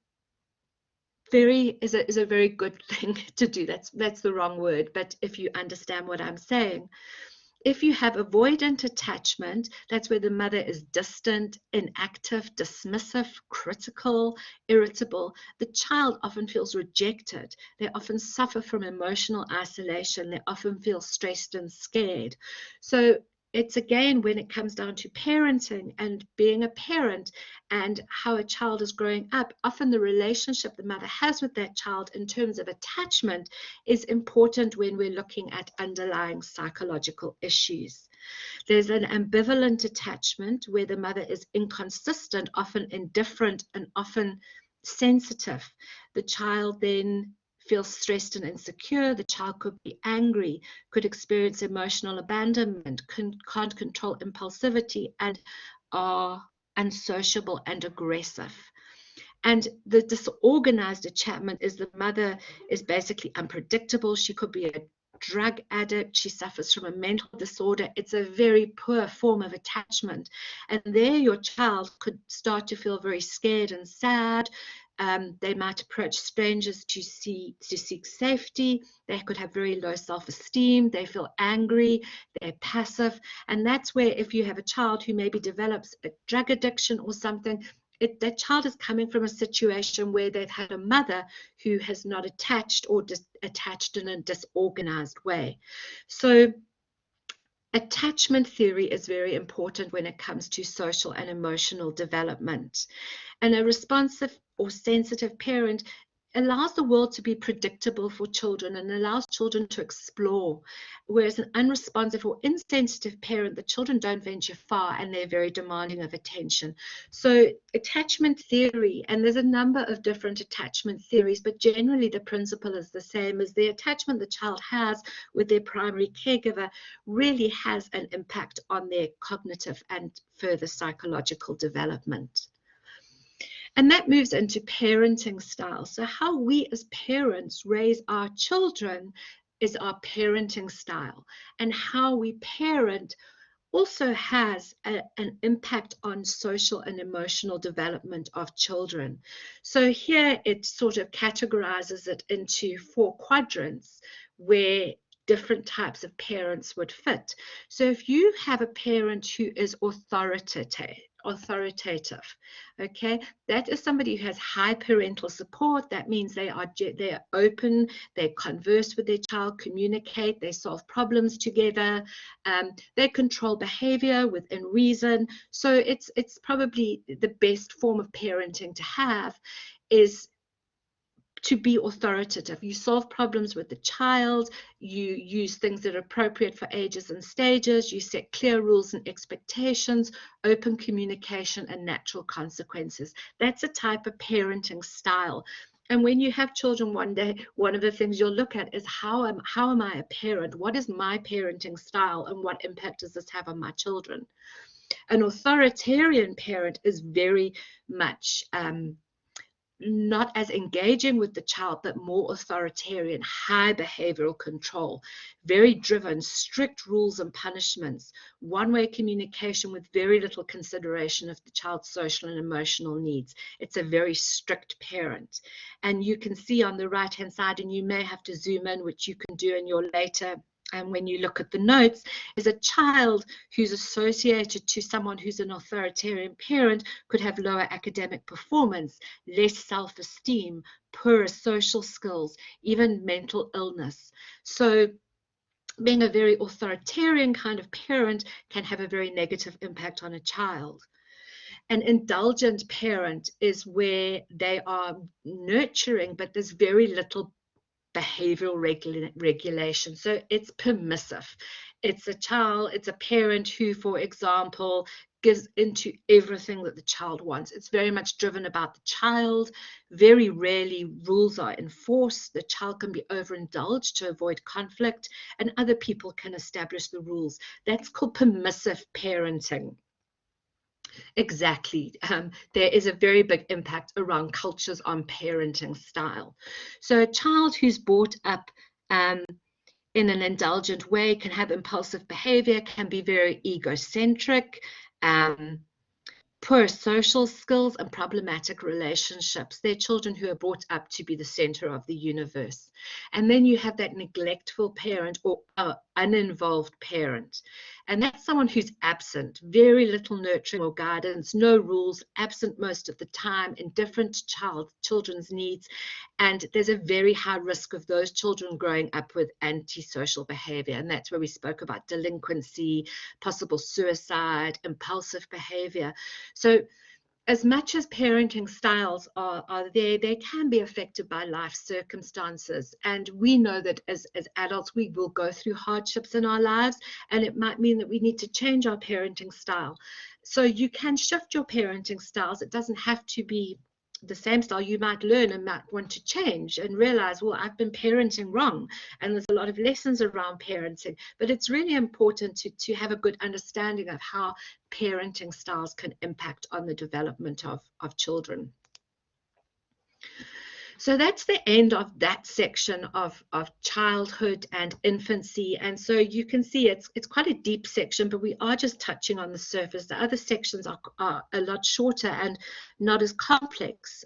a very good thing to do. That's the wrong word, but if you understand what I'm saying. If you have avoidant attachment, that's where the mother is distant, inactive, dismissive, critical, irritable. The child often feels rejected. They often suffer from emotional isolation. They often feel stressed and scared. So it's again, when it comes down to parenting and being a parent and how a child is growing up, often the relationship the mother has with that child in terms of attachment is important when we're looking at underlying psychological issues. There's an ambivalent attachment where the mother is inconsistent, often indifferent, and often sensitive. The child then feels stressed and insecure. The child could be angry, could experience emotional abandonment, can't control impulsivity, and are unsociable and aggressive. And the disorganized attachment is the mother is basically unpredictable. She could be a drug addict. She suffers from a mental disorder. It's a very poor form of attachment. And there your child could start to feel very scared and sad. They might approach strangers to seek safety. They could have very low self-esteem. They feel angry. They're passive. And that's where if you have a child who maybe develops a drug addiction or something, that child is coming from a situation where they've had a mother who has not attached or attached in a disorganized way. So attachment theory is very important when it comes to social and emotional development. And a responsive or sensitive parent allows the world to be predictable for children and allows children to explore. Whereas an unresponsive or insensitive parent, the children don't venture far and they're very demanding of attention. So attachment theory, and there's a number of different attachment theories, but generally the principle is the same, as the attachment the child has with their primary caregiver really has an impact on their cognitive and further psychological development. And that moves into parenting style. So how we as parents raise our children is our parenting style. And how we parent also has an impact on social and emotional development of children. So here it sort of categorizes it into 4 quadrants where different types of parents would fit. So if you have a parent who is authoritative, okay, that is somebody who has high parental support. That means they are open, they converse with their child, communicate, they solve problems together, they control behavior within reason. So it's probably the best form of parenting to have is to be authoritative. You solve problems with the child, you use things that are appropriate for ages and stages, you set clear rules and expectations, open communication, and natural consequences. That's a type of parenting style. And when you have children one day, one of the things you'll look at is how am I a parent? What is my parenting style and what impact does this have on my children? An authoritarian parent is very much not as engaging with the child, but more authoritarian, high behavioral control, very driven, strict rules and punishments, one-way communication with very little consideration of the child's social and emotional needs. It's a very strict parent. And you can see on the right-hand side, and you may have to zoom in, which you can do in your later and when you look at the notes, is a child who's associated to someone who's an authoritarian parent could have lower academic performance, less self-esteem, poorer social skills, even mental illness. So being a very authoritarian kind of parent can have a very negative impact on a child. An indulgent parent is where they are nurturing, but there's very little behavioral regulation. So it's permissive. It's a parent who, for example, gives into everything that the child wants. It's very much driven about the child. Very rarely rules are enforced. The child can be overindulged to avoid conflict, and other people can establish the rules. That's called permissive parenting. Exactly. There is a very big impact around cultures on parenting style. So a child who's brought up in an indulgent way can have impulsive behavior, can be very egocentric, poor social skills and problematic relationships. They're children who are brought up to be the center of the universe. And then you have that neglectful parent or uninvolved parent. And that's someone who's absent, very little nurturing or guidance, no rules, absent most of the time, indifferent to children's needs. And there's a very high risk of those children growing up with antisocial behavior. And that's where we spoke about delinquency, possible suicide, impulsive behavior. So as much as parenting styles are there, they can be affected by life circumstances. And we know that as adults, we will go through hardships in our lives, and it might mean that we need to change our parenting style. So you can shift your parenting styles. It doesn't have to be the same style. You might learn and might want to change and realize, well, I've been parenting wrong. And there's a lot of lessons around parenting, but it's really important to have a good understanding of how parenting styles can impact on the development of children. So that's the end of that section of childhood and infancy. And so you can see it's quite a deep section, but we are just touching on the surface. The other sections are a lot shorter and not as complex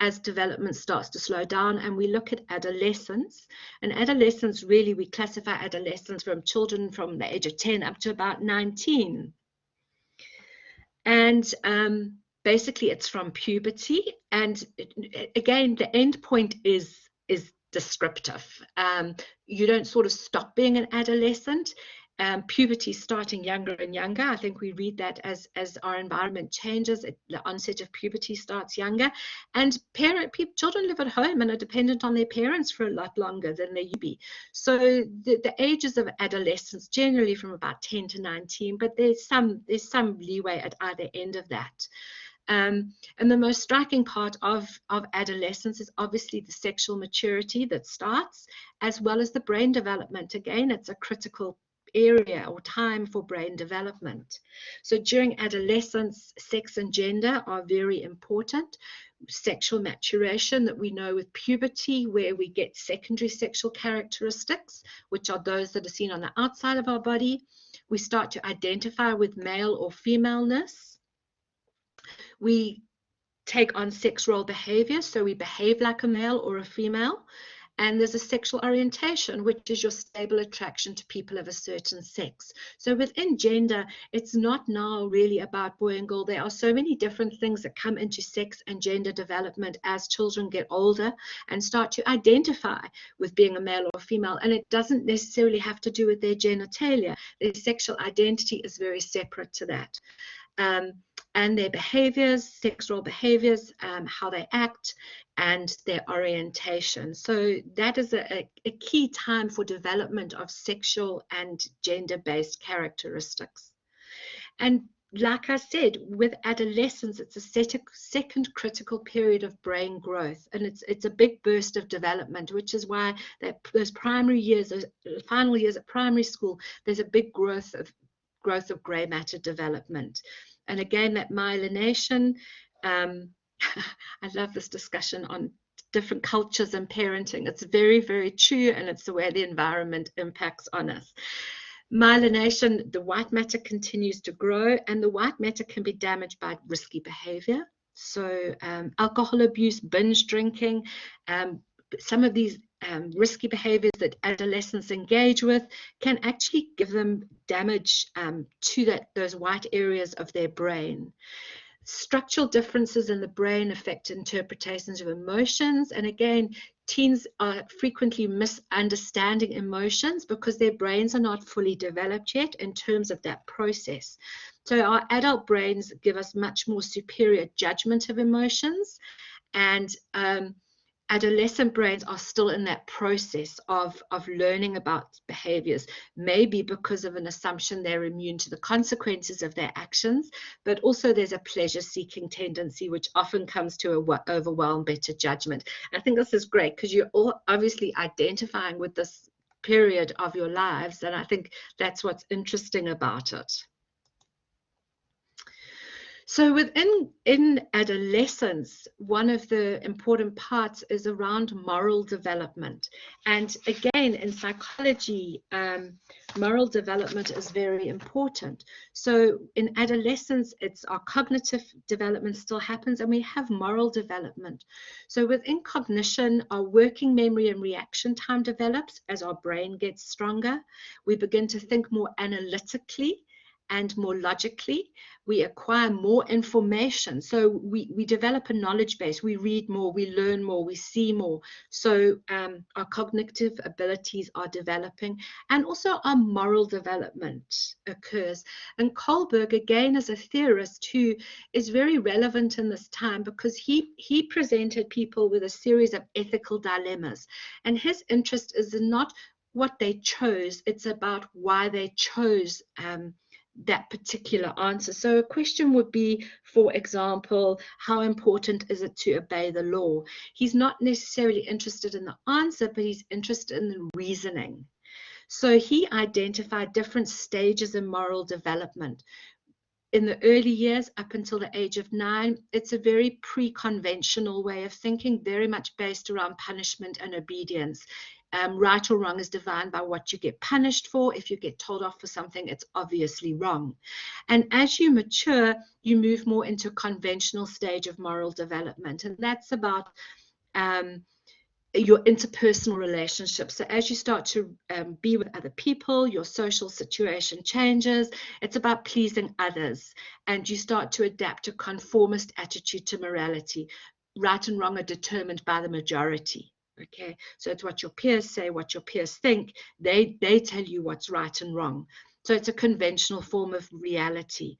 as development starts to slow down. And we look at adolescence. And adolescence, really, we classify adolescence from children from the age of 10 up to about 19. And basically, it's from puberty, and again, the end point is descriptive. You don't sort of stop being an adolescent. Puberty starting younger and younger. I think we read that as our environment changes, the onset of puberty starts younger, and children live at home and are dependent on their parents for a lot longer than they used to be. So the ages of adolescence generally from about 10 to 19, but there's some leeway at either end of that. And the most striking part of adolescence is obviously the sexual maturity that starts, as well as the brain development. Again, it's a critical area or time for brain development. So during adolescence, sex and gender are very important. Sexual maturation that we know with puberty, where we get secondary sexual characteristics, which are those that are seen on the outside of our body. We start to identify with male or femaleness. We take on sex role behavior, so we behave like a male or a female. And there's a sexual orientation, which is your stable attraction to people of a certain sex. So within gender, it's not now really about boy and girl. There are so many different things that come into sex and gender development as children get older and start to identify with being a male or female. And it doesn't necessarily have to do with their genitalia. Their sexual identity is very separate to that. And their behaviors, sex role behaviors, how they act, and their orientation. So that is a key time for development of sexual and gender-based characteristics. And like I said, with adolescence, it's a second critical period of brain growth, and it's a big burst of development, which is why those primary years, those final years at primary school, there's a big growth of gray matter development. And again, that myelination, I love this discussion on different cultures and parenting. It's very, very true, and it's the way the environment impacts on us. Myelination, the white matter continues to grow, and the white matter can be damaged by risky behavior. So alcohol abuse, binge drinking, some of these risky behaviors that adolescents engage with can actually give them damage to those white areas of their brain. Structural differences in the brain affect interpretations of emotions. And again, teens are frequently misunderstanding emotions because their brains are not fully developed yet in terms of that process. So our adult brains give us much more superior judgment of emotions, and adolescent brains are still in that process of learning about behaviors, maybe because of an assumption they're immune to the consequences of their actions, but also there's a pleasure-seeking tendency, which often comes to overwhelm better judgment. And I think this is great because you're all obviously identifying with this period of your lives, and I think that's what's interesting about it. So in adolescence, one of the important parts is around moral development. And again, in psychology, moral development is very important. So in adolescence, it's our cognitive development still happens, and we have moral development. So within cognition, our working memory and reaction time develops as our brain gets stronger. We begin to think more analytically and more logically. We acquire more information. So we develop a knowledge base. We read more, we learn more, we see more. So our cognitive abilities are developing, and also our moral development occurs. And Kohlberg, again, as a theorist who is very relevant in this time, because he presented people with a series of ethical dilemmas. And his interest is not what they chose, it's about why they chose that particular answer. So a question would be, for example, how important is it to obey the law? He's not necessarily interested in the answer, but he's interested in the reasoning. So he identified different stages in moral development. In the early years, up until the age of 9, it's a very pre-conventional way of thinking, very much based around punishment and obedience. Right or wrong is defined by what you get punished for. If you get told off for something, it's obviously wrong. And as you mature, you move more into a conventional stage of moral development. And that's about your interpersonal relationships. So as you start to be with other people, your social situation changes. It's about pleasing others, and you start to adapt a conformist attitude to morality. Right and wrong are determined by the majority. Okay, so it's what your peers say, what your peers think. They tell you what's right and wrong. So it's a conventional form of reality.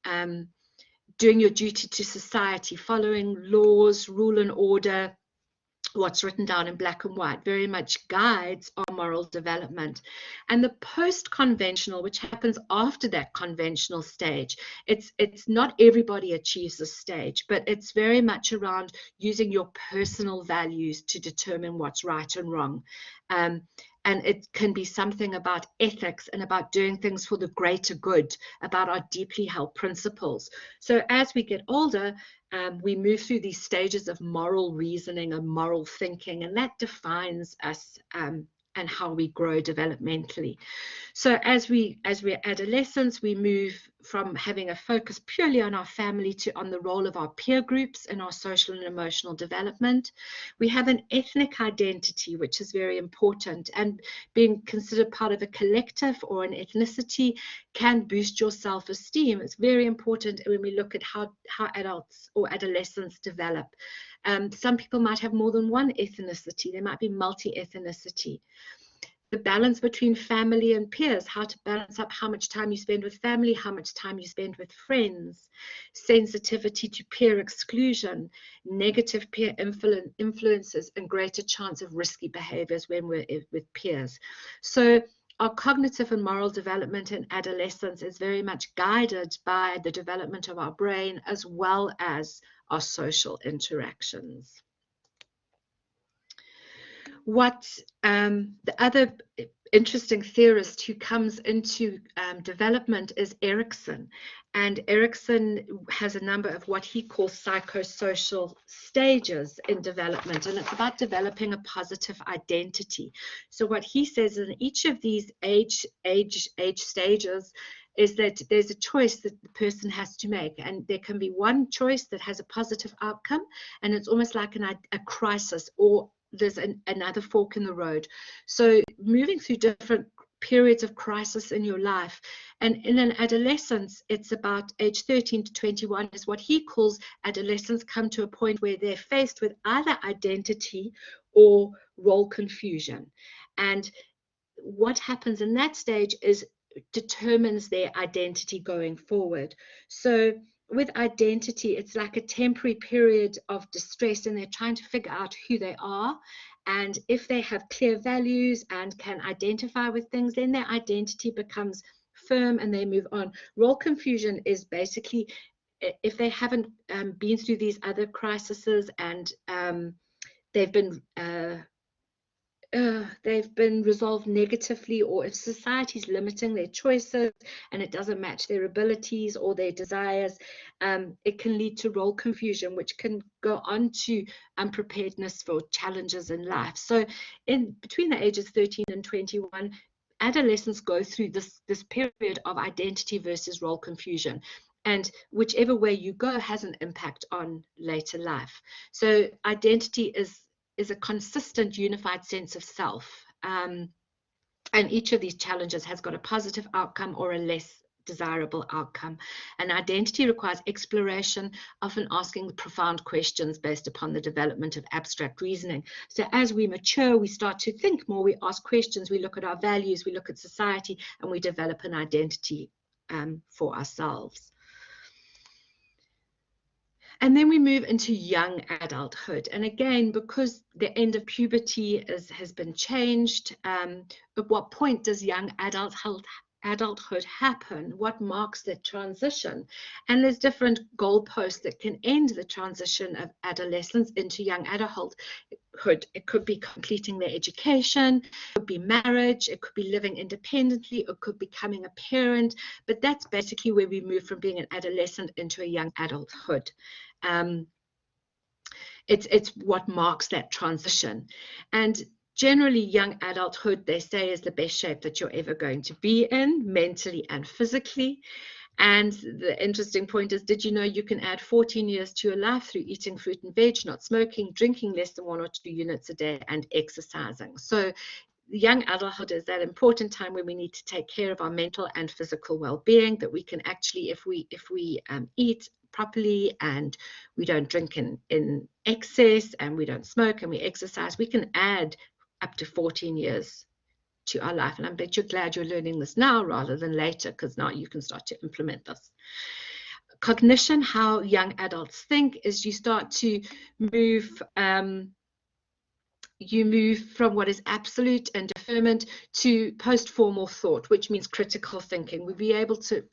Doing your duty to society, following laws, rule and order, what's written down in black and white, very much guides our moral development. And the post-conventional, which happens after that conventional stage, it's not everybody achieves this stage, but it's very much around using your personal values to determine what's right and wrong. And it can be something about ethics and about doing things for the greater good, about our deeply held principles. So as we get older, we move through these stages of moral reasoning and moral thinking, and that defines us and how we grow developmentally. So as we're adolescents, we move from having a focus purely on our family to on the role of our peer groups in our social and emotional development. We have an ethnic identity, which is very important, and being considered part of a collective or an ethnicity can boost your self-esteem. It's very important when we look at how adults or adolescents develop. Some people might have more than one ethnicity. They might be multi-ethnicity. The balance between family and peers, how to balance up how much time you spend with family, how much time you spend with friends, sensitivity to peer exclusion, negative peer influences, and greater chance of risky behaviors when we're with peers. So our cognitive and moral development in adolescence is very much guided by the development of our brain as well as our social interactions. What the other interesting theorist who comes into development is Erikson. And Erikson has a number of what he calls psychosocial stages in development, and it's about developing a positive identity. So what he says in each of these age stages is that there's a choice that the person has to make, and there can be one choice that has a positive outcome, and it's almost like a crisis, or there's another fork in the road. So moving through different periods of crisis in your life. And in an adolescence, it's about age 13 to 21 is what he calls adolescents come to a point where they're faced with either identity or role confusion. And what happens in that stage is determines their identity going forward. So with identity, it's like a temporary period of distress, and they're trying to figure out who they are. And if they have clear values and can identify with things, then their identity becomes firm and they move on. Role confusion is basically if they haven't been through these other crises and they've been they've been resolved negatively, or if society's limiting their choices and it doesn't match their abilities or their desires, it can lead to role confusion, which can go on to unpreparedness for challenges in life. So between the ages 13 and 21, adolescents go through this period of identity versus role confusion. And whichever way you go has an impact on later life. So identity is a consistent, unified sense of self. And each of these challenges has got a positive outcome or a less desirable outcome. And identity requires exploration, often asking profound questions based upon the development of abstract reasoning. So as we mature, we start to think more, we ask questions, we look at our values, we look at society, and we develop an identity for ourselves. And then we move into young adulthood. And again, because the end of puberty has been changed, at what point does young adulthood happen? What marks the transition? And there's different goalposts that can end the transition of adolescence into young adulthood. It could be completing their education, it could be marriage, it could be living independently, it could be becoming a parent, but that's basically where we move from being an adolescent into a young adulthood. It's what marks that transition. And generally, young adulthood, they say, is the best shape that you're ever going to be in, mentally and physically. And the interesting point is, did you know you can add 14 years to your life through eating fruit and veg, not smoking, drinking less than 1 or 2 units a day, and exercising? So young adulthood is that important time when we need to take care of our mental and physical well-being, that we can actually, if we eat properly and we don't drink in excess and we don't smoke and we exercise, we can add up to 14 years to our life. And I bet you're glad you're learning this now rather than later, because now you can start to implement this. Cognition, how young adults think, is you start to move you move from what is absolute and deferment to post-formal thought, which means critical thinking. We'll be able to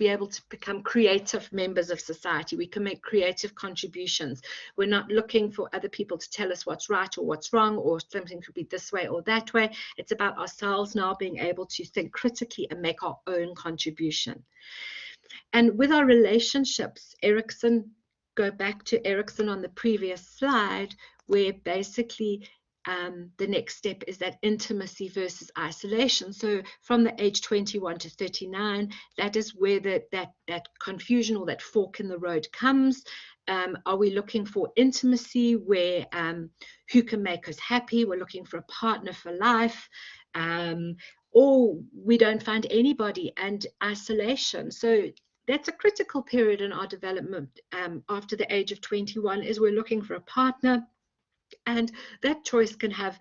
become creative members of society. We can make creative contributions. We're not looking for other people to tell us what's right or what's wrong, or something could be this way or that way. It's about ourselves now being able to think critically and make our own contribution. And with our relationships, go back to Erickson on the previous slide, where basically the next step is that intimacy versus isolation. So from the age 21 to 39, that is where that confusion or that fork in the road comes. Are we looking for intimacy where who can make us happy? We're looking for a partner for life. Or we don't find anybody, and isolation. So that's a critical period in our development after the age of 21, is we're looking for a partner. And that choice can have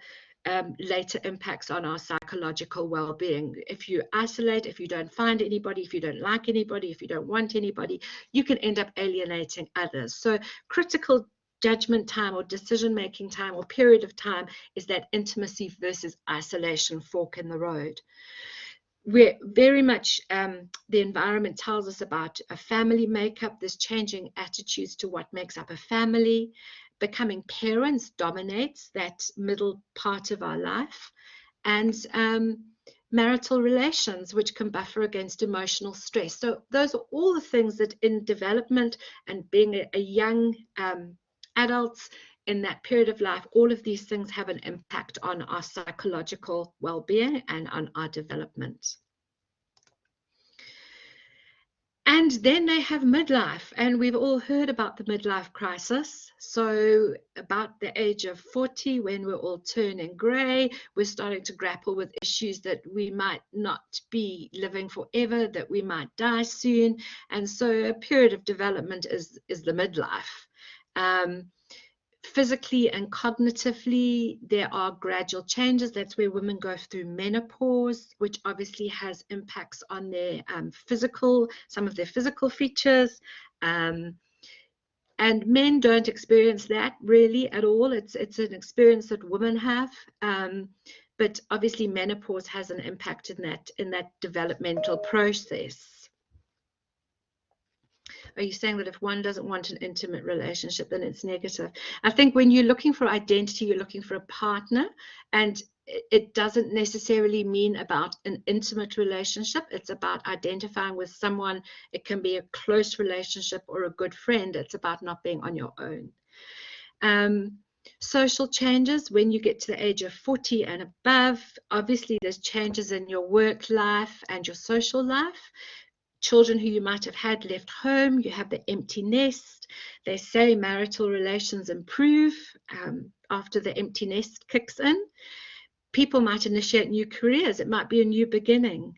later impacts on our psychological well-being. If you isolate, if you don't find anybody, if you don't like anybody, if you don't want anybody, you can end up alienating others. So critical judgment time or decision-making time or period of time is that intimacy versus isolation fork in the road. We're very much, the environment tells us about a family makeup. There's changing attitudes to what makes up a family. Becoming parents dominates that middle part of our life, and marital relations, which can buffer against emotional stress. So those are all the things that in development and being a young adults in that period of life, all of these things have an impact on our psychological well-being and on our development. And then they have midlife, and we've all heard about the midlife crisis. So about the age of 40, when we're all turning grey, we're starting to grapple with issues that we might not be living forever, that we might die soon. And so a period of development is the midlife. Physically and cognitively, there are gradual changes. That's where women go through menopause, which obviously has impacts on their some of their physical features. And men don't experience that really at all. It's an experience that women have. But obviously menopause has an impact in that developmental process. Are you saying that if one doesn't want an intimate relationship, then it's negative? I think when you're looking for identity, you're looking for a partner. And it doesn't necessarily mean about an intimate relationship. It's about identifying with someone. It can be a close relationship or a good friend. It's about not being on your own. Social changes when you get to the age of 40 and above. Obviously, there's changes in your work life and your social life. Children who you might have had left home, you have the empty nest. They say marital relations improve after the empty nest kicks in. People might initiate new careers. It might be a new beginning.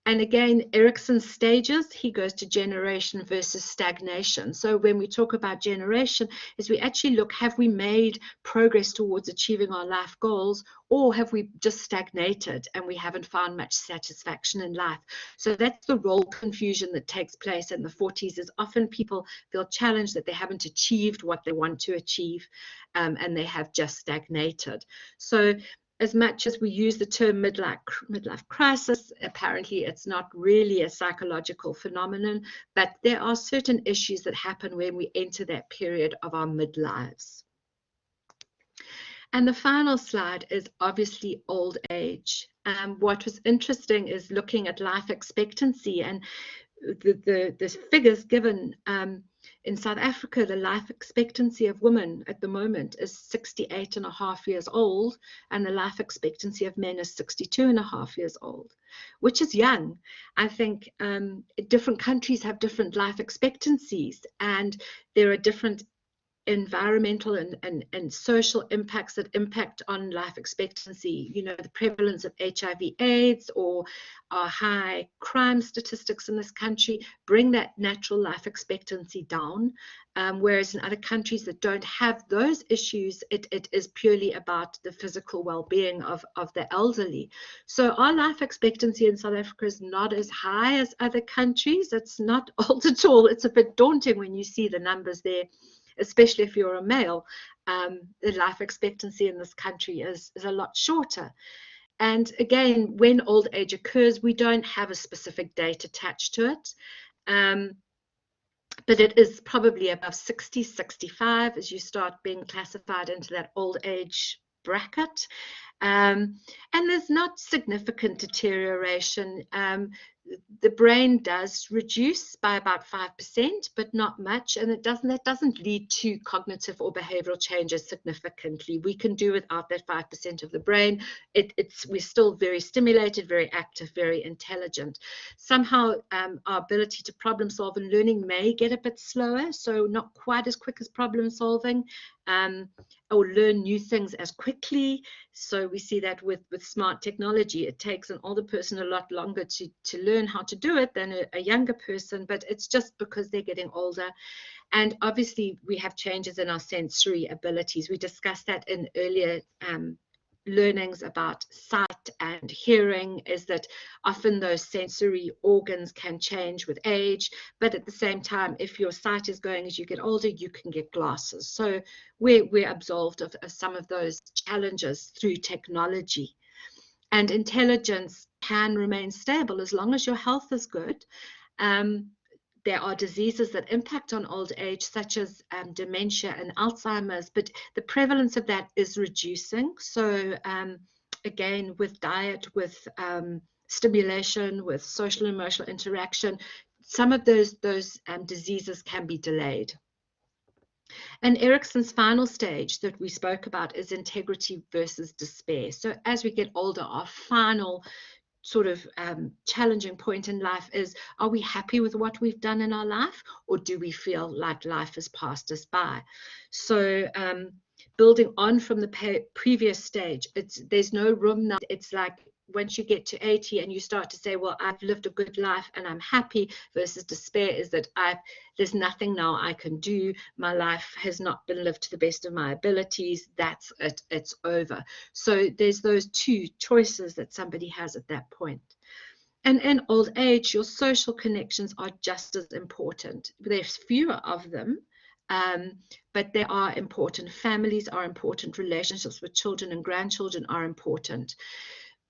And again, Erikson's stages, he goes to generation versus stagnation. So when we talk about generation, is we actually look, have we made progress towards achieving our life goals, or have we just stagnated and we haven't found much satisfaction in life? So that's the role confusion that takes place in the 40s, is often people feel challenged that they haven't achieved what they want to achieve, and they have just stagnated. So as much as we use the term midlife crisis, apparently it's not really a psychological phenomenon, but there are certain issues that happen when we enter that period of our midlives. And the final slide is obviously old age. What was interesting is looking at life expectancy, and the figures given in South Africa. The life expectancy of women at the moment is 68.5 years old, and the life expectancy of men is 62.5 years old, which is young. I think different countries have different life expectancies, and there are different environmental and social impacts that impact on life expectancy. You know, the prevalence of HIV/AIDS or our high crime statistics in this country bring that natural life expectancy down, whereas in other countries that don't have those issues, it is purely about the physical well-being of the elderly. So our life expectancy in South Africa is not as high as other countries. It's not old at all. It's a bit daunting when you see the numbers there, especially if you're a male. The life expectancy in this country is a lot shorter. And again, when old age occurs, we don't have a specific date attached to it. But it is probably above 60, 65 as you start being classified into that old age bracket. And there's not significant deterioration. The brain does reduce by about 5%, but not much, and that doesn't lead to cognitive or behavioral changes significantly. We can do without that 5% of the brain. We're still very stimulated, very active, very intelligent. Somehow our ability to problem solve and learning may get a bit slower, so not quite as quick as problem solving, or learn new things as quickly. So we see that with smart technology. It takes an older person a lot longer to learn how to do it than a younger person, but it's just because they're getting older. And obviously we have changes in our sensory abilities. We discussed that in earlier learnings about sight and hearing, is that often those sensory organs can change with age, but at the same time, if your sight is going as you get older, you can get glasses. So we're absolved of some of those challenges through technology. And intelligence can remain stable as long as your health is good. There are diseases that impact on old age, such as dementia and Alzheimer's, but the prevalence of that is reducing. So again, with diet, with stimulation, with social and emotional interaction, some of those diseases can be delayed. And Erikson's final stage that we spoke about is integrity versus despair. So as we get older, our final sort of challenging point in life is, are we happy with what we've done in our life, or do we feel like life has passed us by? So building on from the previous stage, there's no room now. It's like once you get to 80 and you start to say, well, I've lived a good life and I'm happy, versus despair is that there's nothing now I can do. My life has not been lived to the best of my abilities. That's it. It's over. So there's those two choices that somebody has at that point. And in old age, your social connections are just as important. There's fewer of them, but they are important. Families are important. Relationships with children and grandchildren are important.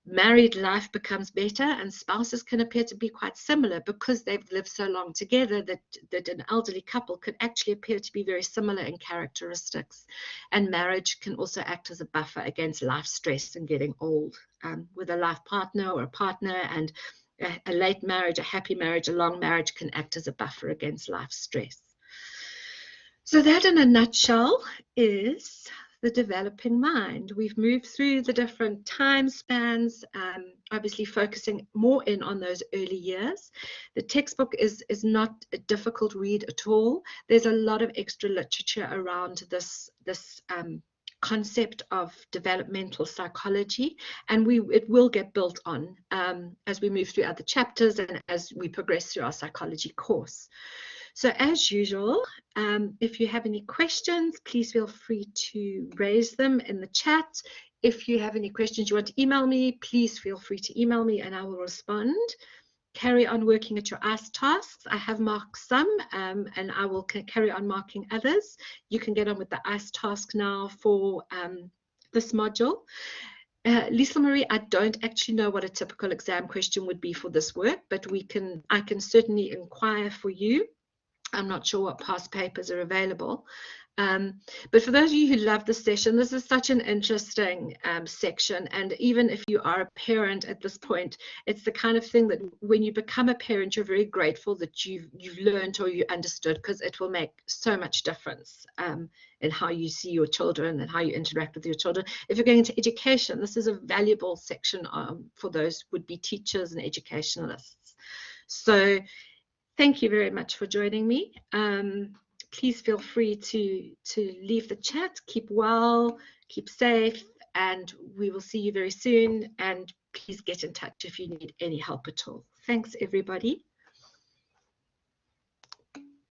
married life becomes better, and spouses can appear to be quite similar because they've lived so long together that an elderly couple could actually appear to be very similar in characteristics. And marriage can also act as a buffer against life stress and getting old. With a life partner or a partner, and a late marriage, a happy marriage, a long marriage can act as a buffer against life stress. So that in a nutshell is the developing mind. We've moved through the different time spans, obviously focusing more in on those early years. The textbook is not a difficult read at all. There's a lot of extra literature around this concept of developmental psychology, and it will get built on as we move through other chapters and as we progress through our psychology course. So as usual, if you have any questions, please feel free to raise them in the chat. If you have any questions you want to email me, please feel free to email me and I will respond. Carry on working at your ICE tasks. I have marked some and I will carry on marking others. You can get on with the ICE task now for this module. Lisa Marie, I don't actually know what a typical exam question would be for this work, but I can certainly inquire for you. I'm not sure what past papers are available. But for those of you who love this session, this is such an interesting section. And even if you are a parent at this point, it's the kind of thing that when you become a parent, you're very grateful that you've learned or you understood, because it will make so much difference in how you see your children and how you interact with your children. If you're going into education, this is a valuable section for those would-be teachers and educationalists. So thank you very much for joining me. Please feel free to leave the chat. Keep well, keep safe, and we will see you very soon. And please get in touch if you need any help at all. Thanks, everybody.